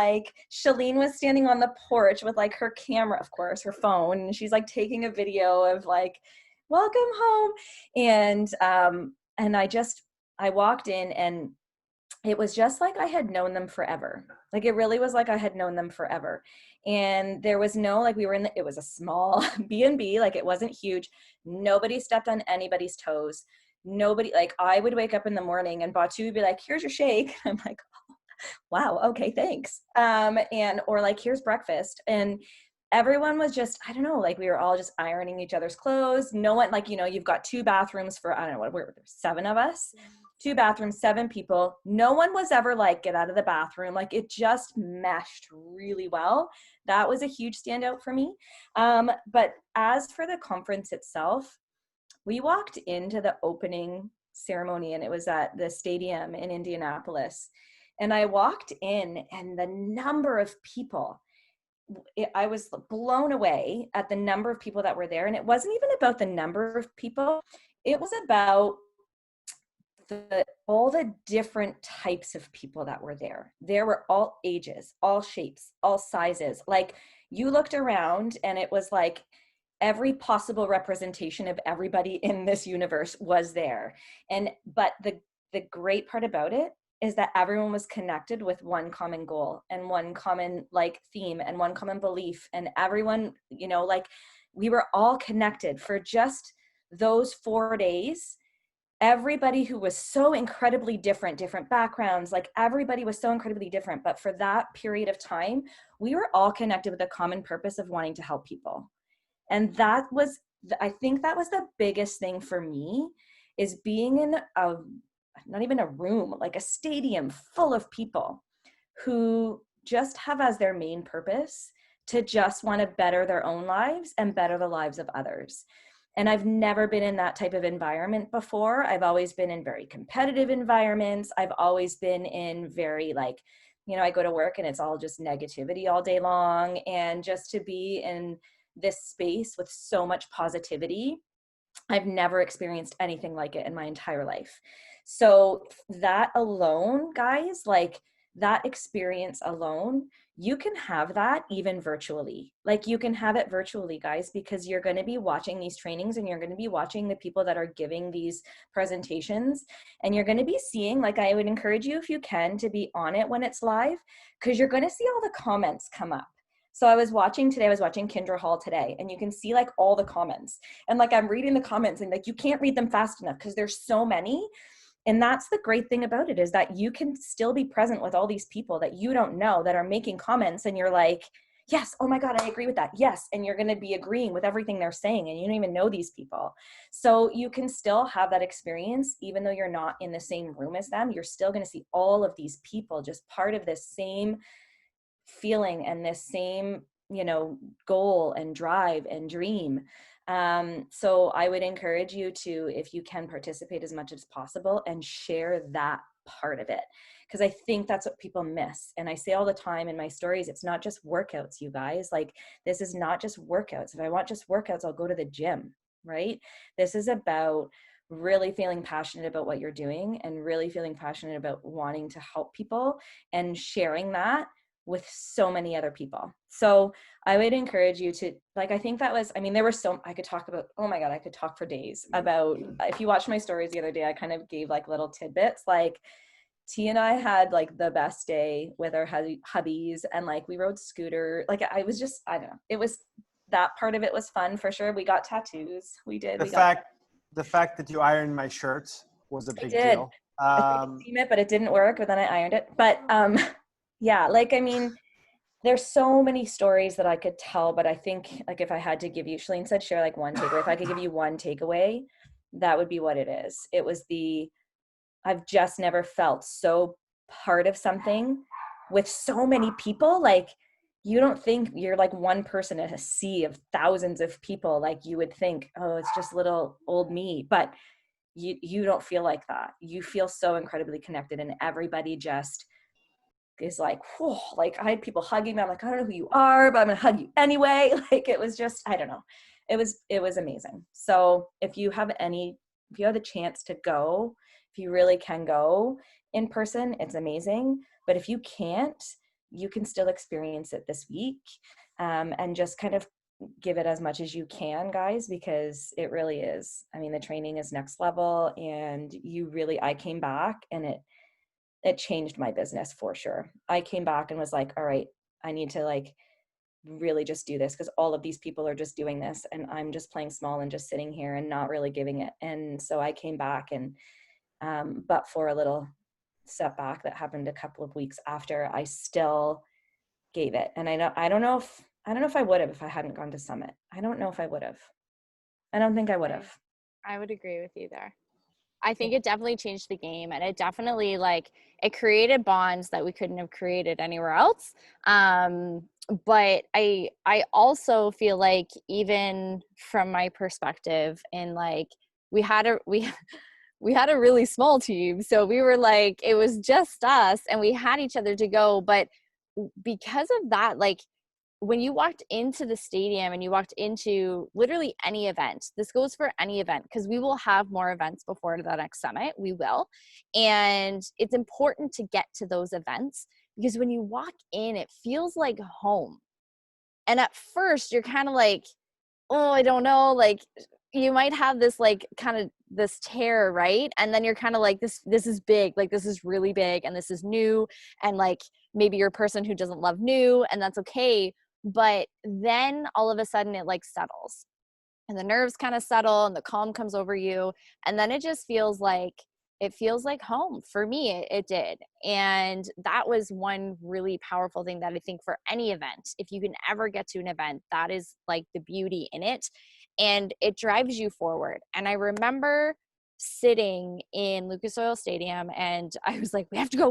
Shalene was standing on the porch with her camera, of course, her phone, and she's taking a video of welcome home. And I walked in, and it was just I had known them forever. It really was I had known them forever. And there was no, we were it was a small B&B, it wasn't huge. Nobody stepped on anybody's toes. Nobody, I would wake up in the morning and Batu would be here's your shake. I'm oh, wow, okay, thanks. Or here's breakfast. And everyone was just, I don't know, we were all just ironing each other's clothes. No one, you've got 2 bathrooms for, I don't know, what were there, 7 of us? 2 bathrooms, 7 people. No one was ever get out of the bathroom. It just meshed really well. That was a huge standout for me. But as for the conference itself, we walked into the opening ceremony, and it was at the stadium in Indianapolis. And I walked in, and the number of people, I was blown away at the number of people that were there. And it wasn't even about the number of people. It was about all the different types of people that were there. There were all ages, all shapes, all sizes. You looked around, and it was every possible representation of everybody in this universe was there. But the great part about it is that everyone was connected with one common goal and one common theme and one common belief. And everyone, we were all connected for just those 4 days. Everybody who was so incredibly different backgrounds, everybody was so incredibly different. But for that period of time, we were all connected with a common purpose of wanting to help people. And I think that was the biggest thing for me, is being in not even a room, a stadium full of people who just have as their main purpose to just want to better their own lives and better the lives of others. And I've never been in that type of environment before. I've always been in very competitive environments. I've always been in very like, you know, I go to work and it's all just negativity all day long. And just to be in this space with so much positivity, I've never experienced anything like it in my entire life. So that alone, guys, like that experience alone, you can have that even virtually. Like you can have it virtually, guys, because you're going to be watching these trainings and you're going to be watching the people that are giving these presentations, and you're going to be seeing, like I would encourage you if you can to be on it when it's live, because you're going to see all the comments come up. So I was watching Kindra Hall today, and you can see like all the comments, and like I'm reading the comments and like you can't read them fast enough because there's so many. And that's the great thing about it, is that you can still be present with all these people that you don't know that are making comments, and you're like, yes, oh my God, I agree with that. Yes. And you're going to be agreeing with everything they're saying, and you don't even know these people. So you can still have that experience, even though you're not in the same room as them. You're still going to see all of these people just part of this same feeling and this same, you know, goal and drive and dream. So I would encourage you to, if you can, participate as much as possible and share that part of it, because I think that's what people miss. And I say all the time in my stories, it's not just workouts, you guys. Like, this is not just workouts. If I want just workouts, I'll go to the gym, right? This is about really feeling passionate about what you're doing and really feeling passionate about wanting to help people and sharing that with so many other people. So I would encourage you to, like, I think that was, I mean, there were so, I could talk about, oh my God, I could talk for days about, if you watched my stories the other day, I kind of gave like little tidbits, like T and I had like the best day with our hubbies, and like we rode scooter. Like I was just, I don't know. It was, that part of it was fun for sure. We got tattoos. We did. The fact that you ironed my shirts was a big deal. I seen it, but it didn't work, but then I ironed it. But yeah, like, I mean, there's so many stories that I could tell, but I think like if I had to give you, Shalene said share like one takeaway. If I could give you one takeaway, that would be what it is. It was I've just never felt so part of something with so many people. Like, you don't think you're like one person in a sea of thousands of people. Like you would think, oh, it's just little old me, but you don't feel like that. You feel so incredibly connected, and everybody just is like, whoa, like I had people hugging me. I'm like, I don't know who you are, but I'm gonna hug you anyway. Like, it was just, I don't know. It was amazing. So if you have the chance to go, if you really can go in person, it's amazing. But if you can't, you can still experience it this week, and just kind of give it as much as you can, guys, because it really is. I mean, the training is next level, and I came back and it changed my business for sure. I came back and was like, all right, I need to like really just do this, because all of these people are just doing this and I'm just playing small and just sitting here and not really giving it. And so I came back, and but for a little setback that happened a couple of weeks after, I still gave it. And I don't know if I would have if I hadn't gone to Summit. I don't know if I would have. I don't think I would have. I would agree with you there. I think it definitely changed the game, and it definitely like it created bonds that we couldn't have created anywhere else. But I also feel like, even from my perspective, and like we had a really small team, so we were like, it was just us and we had each other to go. But because of that, like when you walked into the stadium and you walked into literally any event, this goes for any event, because we will have more events before the next summit. We will. And it's important to get to those events, because when you walk in, it feels like home. And at first you're kind of like, oh, I don't know. Like, you might have this like kind of this terror, right? And then you're kind of like, this is big, like this is really big, and this is new, and like maybe you're a person who doesn't love new, and that's okay. But then all of a sudden it like settles, and the nerves kind of settle, and the calm comes over you, and then it just feels like home. For me, it did. And that was one really powerful thing that I think for any event, if you can ever get to an event, that is like the beauty in it, and it drives you forward. And I remember sitting in Lucas Oil Stadium, and I was like, we have to go,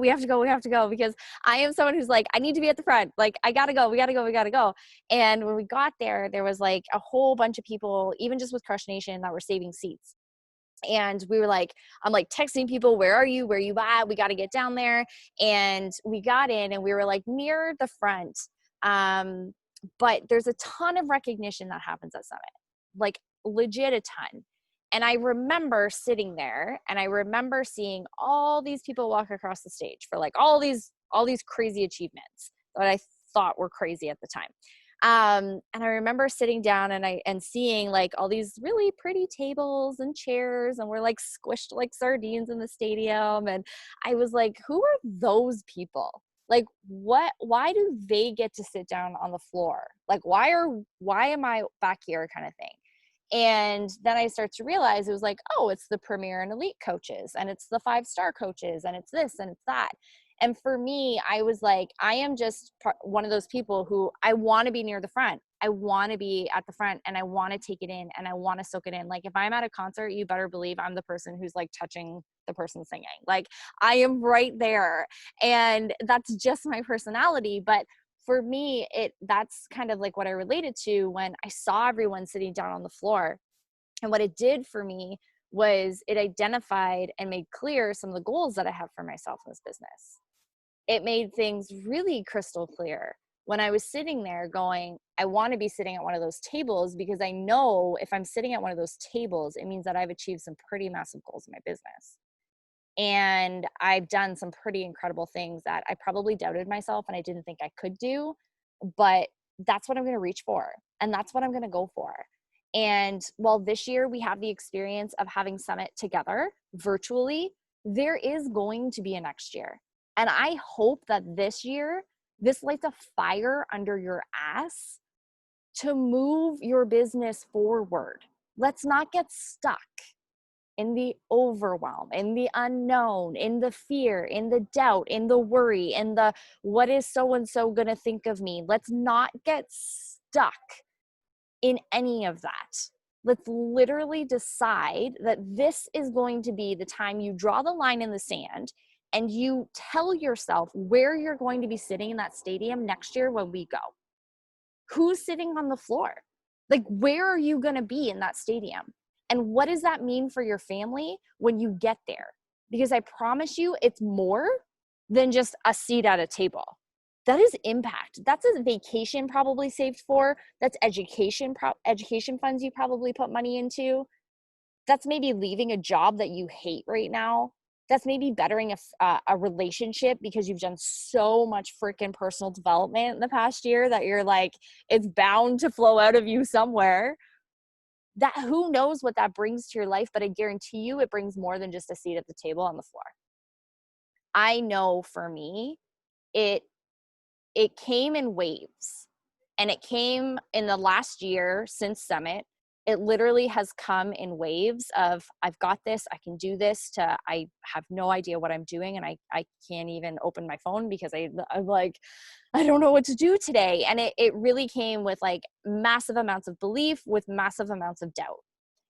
because I am someone who's like, I need to be at the front. Like, I gotta go, we gotta go. And when we got there, there was like a whole bunch of people, even just with Crush Nation, that were saving seats. And we were like, I'm like texting people, where are you at? We got to get down there. And we got in and we were like near the front. But there's a ton of recognition that happens at Summit, like legit a ton. And I remember sitting there and I remember seeing all these people walk across the stage for like all these crazy achievements that I thought were crazy at the time. And I remember sitting down and seeing like all these really pretty tables and chairs, and we're like squished like sardines in the stadium. And I was like, who are those people? Like, why do they get to sit down on the floor? Like, why am I back here, kind of thing? And then I start to realize it was like, oh, it's the premier and elite coaches, and it's the 5-star coaches, and it's this and it's that. And for me, I was like, I am just one of those people who I want to be near the front. I want to be at the front, and I want to take it in, and I want to soak it in. Like, if I'm at a concert, you better believe I'm the person who's like touching the person singing. Like, I am right there. And that's just my personality. But for me, that's kind of like what I related to when I saw everyone sitting down on the floor. And what it did for me was it identified and made clear some of the goals that I have for myself in this business. It made things really crystal clear when I was sitting there going, I want to be sitting at one of those tables, because I know if I'm sitting at one of those tables, it means that I've achieved some pretty massive goals in my business. And I've done some pretty incredible things that I probably doubted myself and I didn't think I could do, but that's what I'm going to reach for. And that's what I'm going to go for. And while this year we have the experience of having Summit together virtually, there is going to be a next year. And I hope that this year, this lights a fire under your ass to move your business forward. Let's not get stuck in the overwhelm, in the unknown, in the fear, in the doubt, in the worry, in the what is so-and-so gonna think of me. Let's not get stuck in any of that. Let's literally decide that this is going to be the time you draw the line in the sand and you tell yourself where you're going to be sitting in that stadium next year when we go. Who's sitting on the floor? Like, where are you going to be in that stadium? And what does that mean for your family when you get there? Because I promise you, it's more than just a seat at a table. That is impact. That's a vacation probably saved for. That's education funds you probably put money into. That's maybe leaving a job that you hate right now. That's maybe bettering a relationship because you've done so much freaking personal development in the past year that you're like, it's bound to flow out of you somewhere. That, who knows what that brings to your life, but I guarantee you it brings more than just a seat at the table on the floor. I know for me, it came in waves, and it came in the last year since Summit. It literally has come in waves of, I've got this, I can do this, to I have no idea what I'm doing, and I can't even open my phone because I'm like, I don't know what to do today. And it really came with like massive amounts of belief with massive amounts of doubt.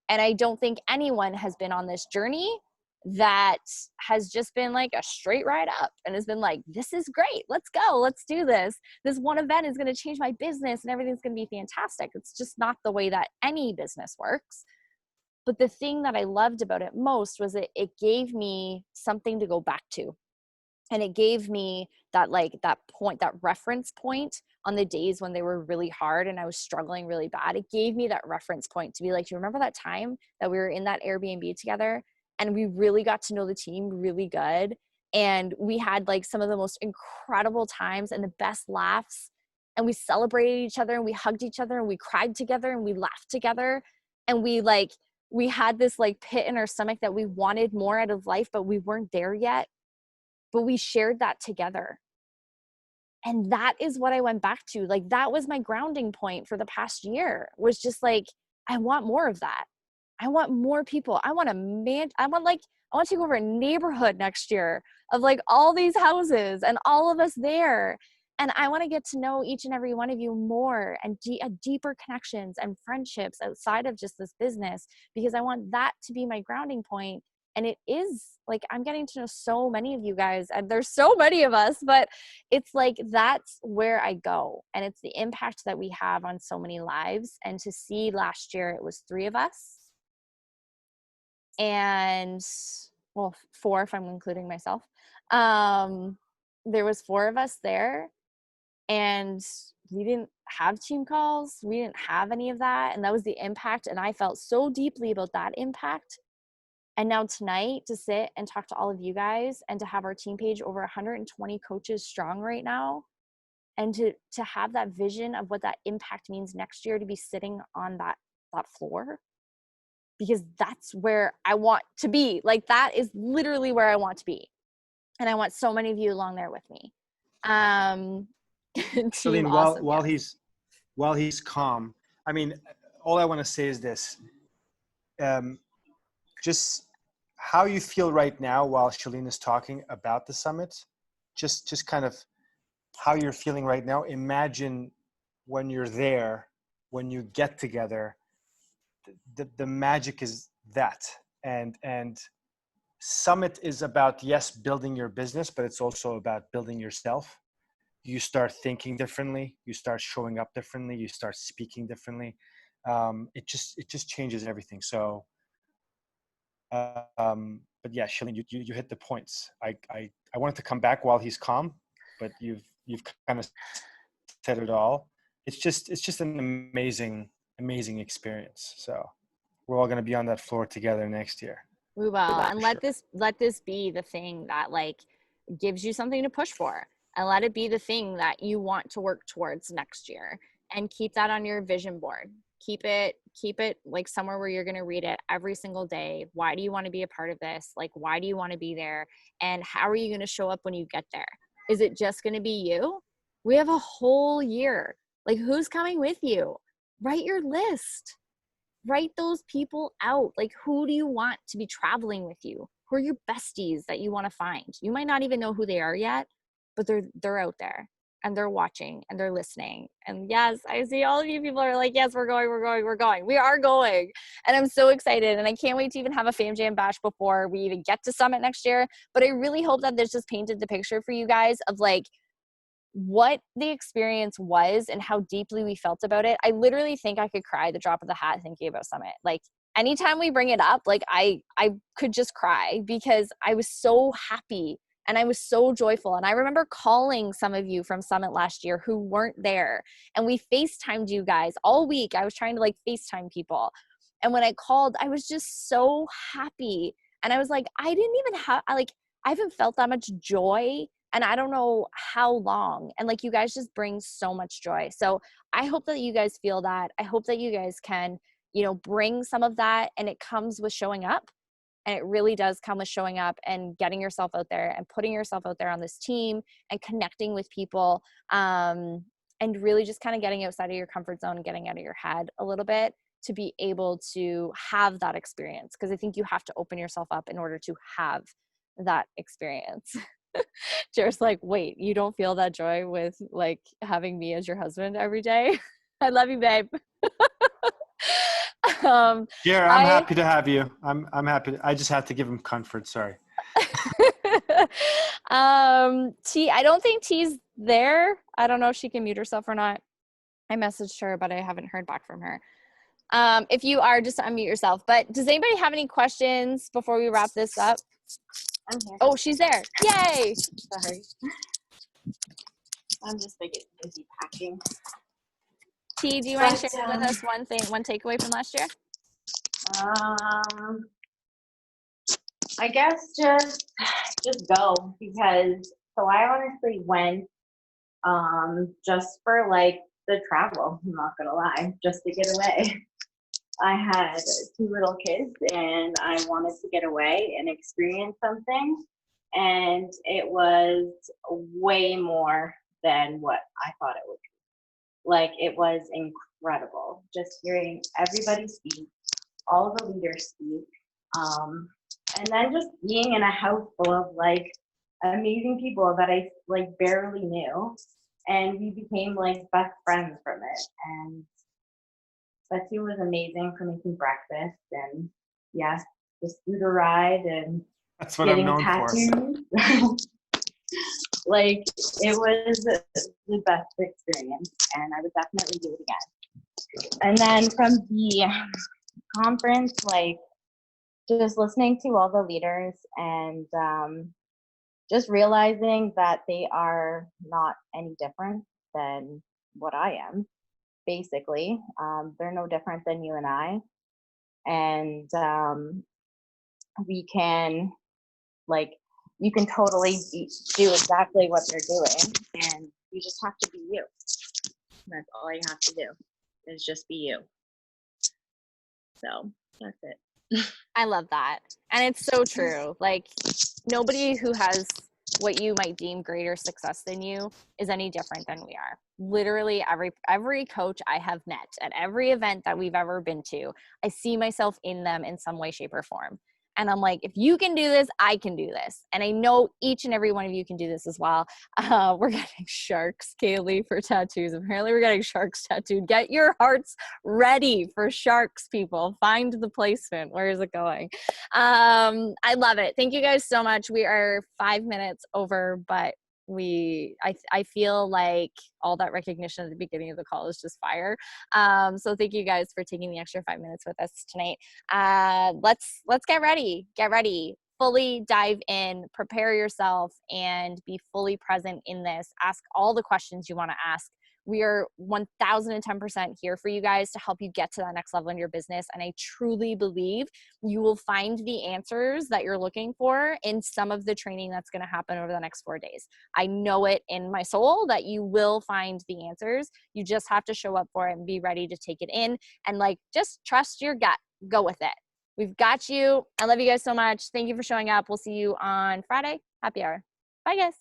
And I don't think anyone has been on this journey that has just been like a straight ride up and has been like, this is great, let's go, let's do this. This one event is going to change my business and everything's going to be fantastic. It's just not the way that any business works. But the thing that I loved about it most was it gave me something to go back to. And it gave me that reference point on the days when they were really hard and I was struggling really bad. It gave me that reference point to be like, do you remember that time that we were in that Airbnb together? And we really got to know the team really good. And we had like some of the most incredible times and the best laughs. And we celebrated each other and we hugged each other and we cried together and we laughed together. And we had this like pit in our stomach that we wanted more out of life, but we weren't there yet. But we shared that together. And that is what I went back to. Like, that was my grounding point for the past year, was just like, I want more of that. I want more people. I want to take over a neighborhood next year of like all these houses and all of us there. And I want to get to know each and every one of you more and deeper connections and friendships outside of just this business, because I want that to be my grounding point. And it is like, I'm getting to know so many of you guys, and there's so many of us, but it's like, that's where I go. And it's the impact that we have on so many lives. And to see last year, it was 3 of us, and well, 4 if I'm including myself. There was 4 of us there, and we didn't have team calls. We didn't have any of that. And that was the impact. And I felt so deeply about that impact. And now tonight, to sit and talk to all of you guys, and to have our team page over 120 coaches strong right now, and to have that vision of what that impact means next year, to be sitting on that floor, because that's where I want to be. Like, that is literally where I want to be. And I want so many of you along there with me. Team Charlene, awesome, while he's calm, I mean, all I want to say is this. Just how you feel right now while Charlene is talking about the summit, just kind of how you're feeling right now. Imagine when you're there, when you get together, the magic is that. And summit is about, yes, building your business, but it's also about building yourself. You start thinking differently, you start showing up differently, you start speaking differently. It just changes everything. So but yeah, Charlene, you hit the points. I wanted to come back while he's calm, but you've kind of said it all. It's just an amazing experience. So we're all going to be on that floor together next year. We will. And let this be the thing that like gives you something to push for, and let it be the thing that you want to work towards next year, and keep that on your vision board. Keep it like somewhere where you're going to read it every single day. Why do you want to be a part of this? Like, why do you want to be there? And how are you going to show up when you get there? Is it just going to be you? We have a whole year. Like, who's coming with you? Write your list. Write those people out. Like, who do you want to be traveling with you? Who are your besties that you want to find? You might not even know who they are yet, but they're out there. And they're watching and they're listening. And yes, I see all of you people are like, yes, we're going. We are going. And I'm so excited. And I can't wait to even have a Fam Jam bash before we even get to Summit next year. But I really hope that this just painted the picture for you guys of like what the experience was and how deeply we felt about it. I literally think I could cry the drop of the hat thinking about Summit. Like, anytime we bring it up, like I could just cry, because I was so happy. And I was so joyful. And I remember calling some of you from Summit last year who weren't there. And we FaceTimed you guys all week. I was trying to like FaceTime people. And when I called, I was just so happy. And I was like, I haven't felt that much joy. And I don't know how long. And like, you guys just bring so much joy. So I hope that you guys feel that. I hope that you guys can, bring some of that. And it comes with showing up. And it really does come with showing up and getting yourself out there and putting yourself out there on this team and connecting with people, and really just kind of getting outside of your comfort zone and getting out of your head a little bit to be able to have that experience. Because I think you have to open yourself up in order to have that experience. Jared's like, wait, you don't feel that joy with like having me as your husband every day? I love you, babe. Yeah, I'm happy to have you. I'm happy. I just had to give him comfort. Sorry. T, I don't think T's there. I don't know if she can mute herself or not. I messaged her, but I haven't heard back from her. If you are, just unmute yourself. But does anybody have any questions before we wrap this up? I'm here. Oh, she's there. Yay. Sorry. I'm just like busy packing. T, do you mind sharing with us one takeaway from last year? I guess just go, because so I honestly went just for like the travel, I'm not gonna lie, just to get away. I had 2 little kids and I wanted to get away and experience something, and it was way more than what I thought it would be. Like, it was incredible just hearing everybody speak, all the leaders speak, and then just being in a house full of like amazing people that I like barely knew, and we became like best friends from it. And Betsy was amazing for making breakfast and yeah, the scooter ride and That's what I'm getting known for. tattoos. Like it was the best experience, and I would definitely do it again. And then from the conference, like just listening to all the leaders and just realizing that they are not any different than what I am. Basically, they're no different than you and I, and we can like you can totally do exactly what they're doing, and you just have to be you. And that's all you have to do is just be you. So that's it. I love that. And it's so true. Like nobody who has what you might deem greater success than you is any different than we are. Literally every coach I have met at every event that we've ever been to, I see myself in them in some way, shape, or form. And I'm like, if you can do this, I can do this. And I know each and every one of you can do this as well. We're getting sharks, Kaylee, for tattoos. Apparently we're getting sharks tattooed. Get your hearts ready for sharks, people. Find the placement. Where is it going? I love it. Thank you guys so much. We are 5 minutes over, but I feel like all that recognition at the beginning of the call is just fire. So thank you guys for taking the extra 5 minutes with us tonight. Let's get ready, fully dive in, prepare yourself, and be fully present in this. Ask all the questions you want to ask. We are 1010% here for you guys to help you get to that next level in your business. And I truly believe you will find the answers that you're looking for in some of the training that's going to happen over the next 4 days. I know it in my soul that you will find the answers. You just have to show up for it and be ready to take it in, and like, just trust your gut. Go with it. We've got you. I love you guys so much. Thank you for showing up. We'll see you on Friday. Happy hour. Bye, guys.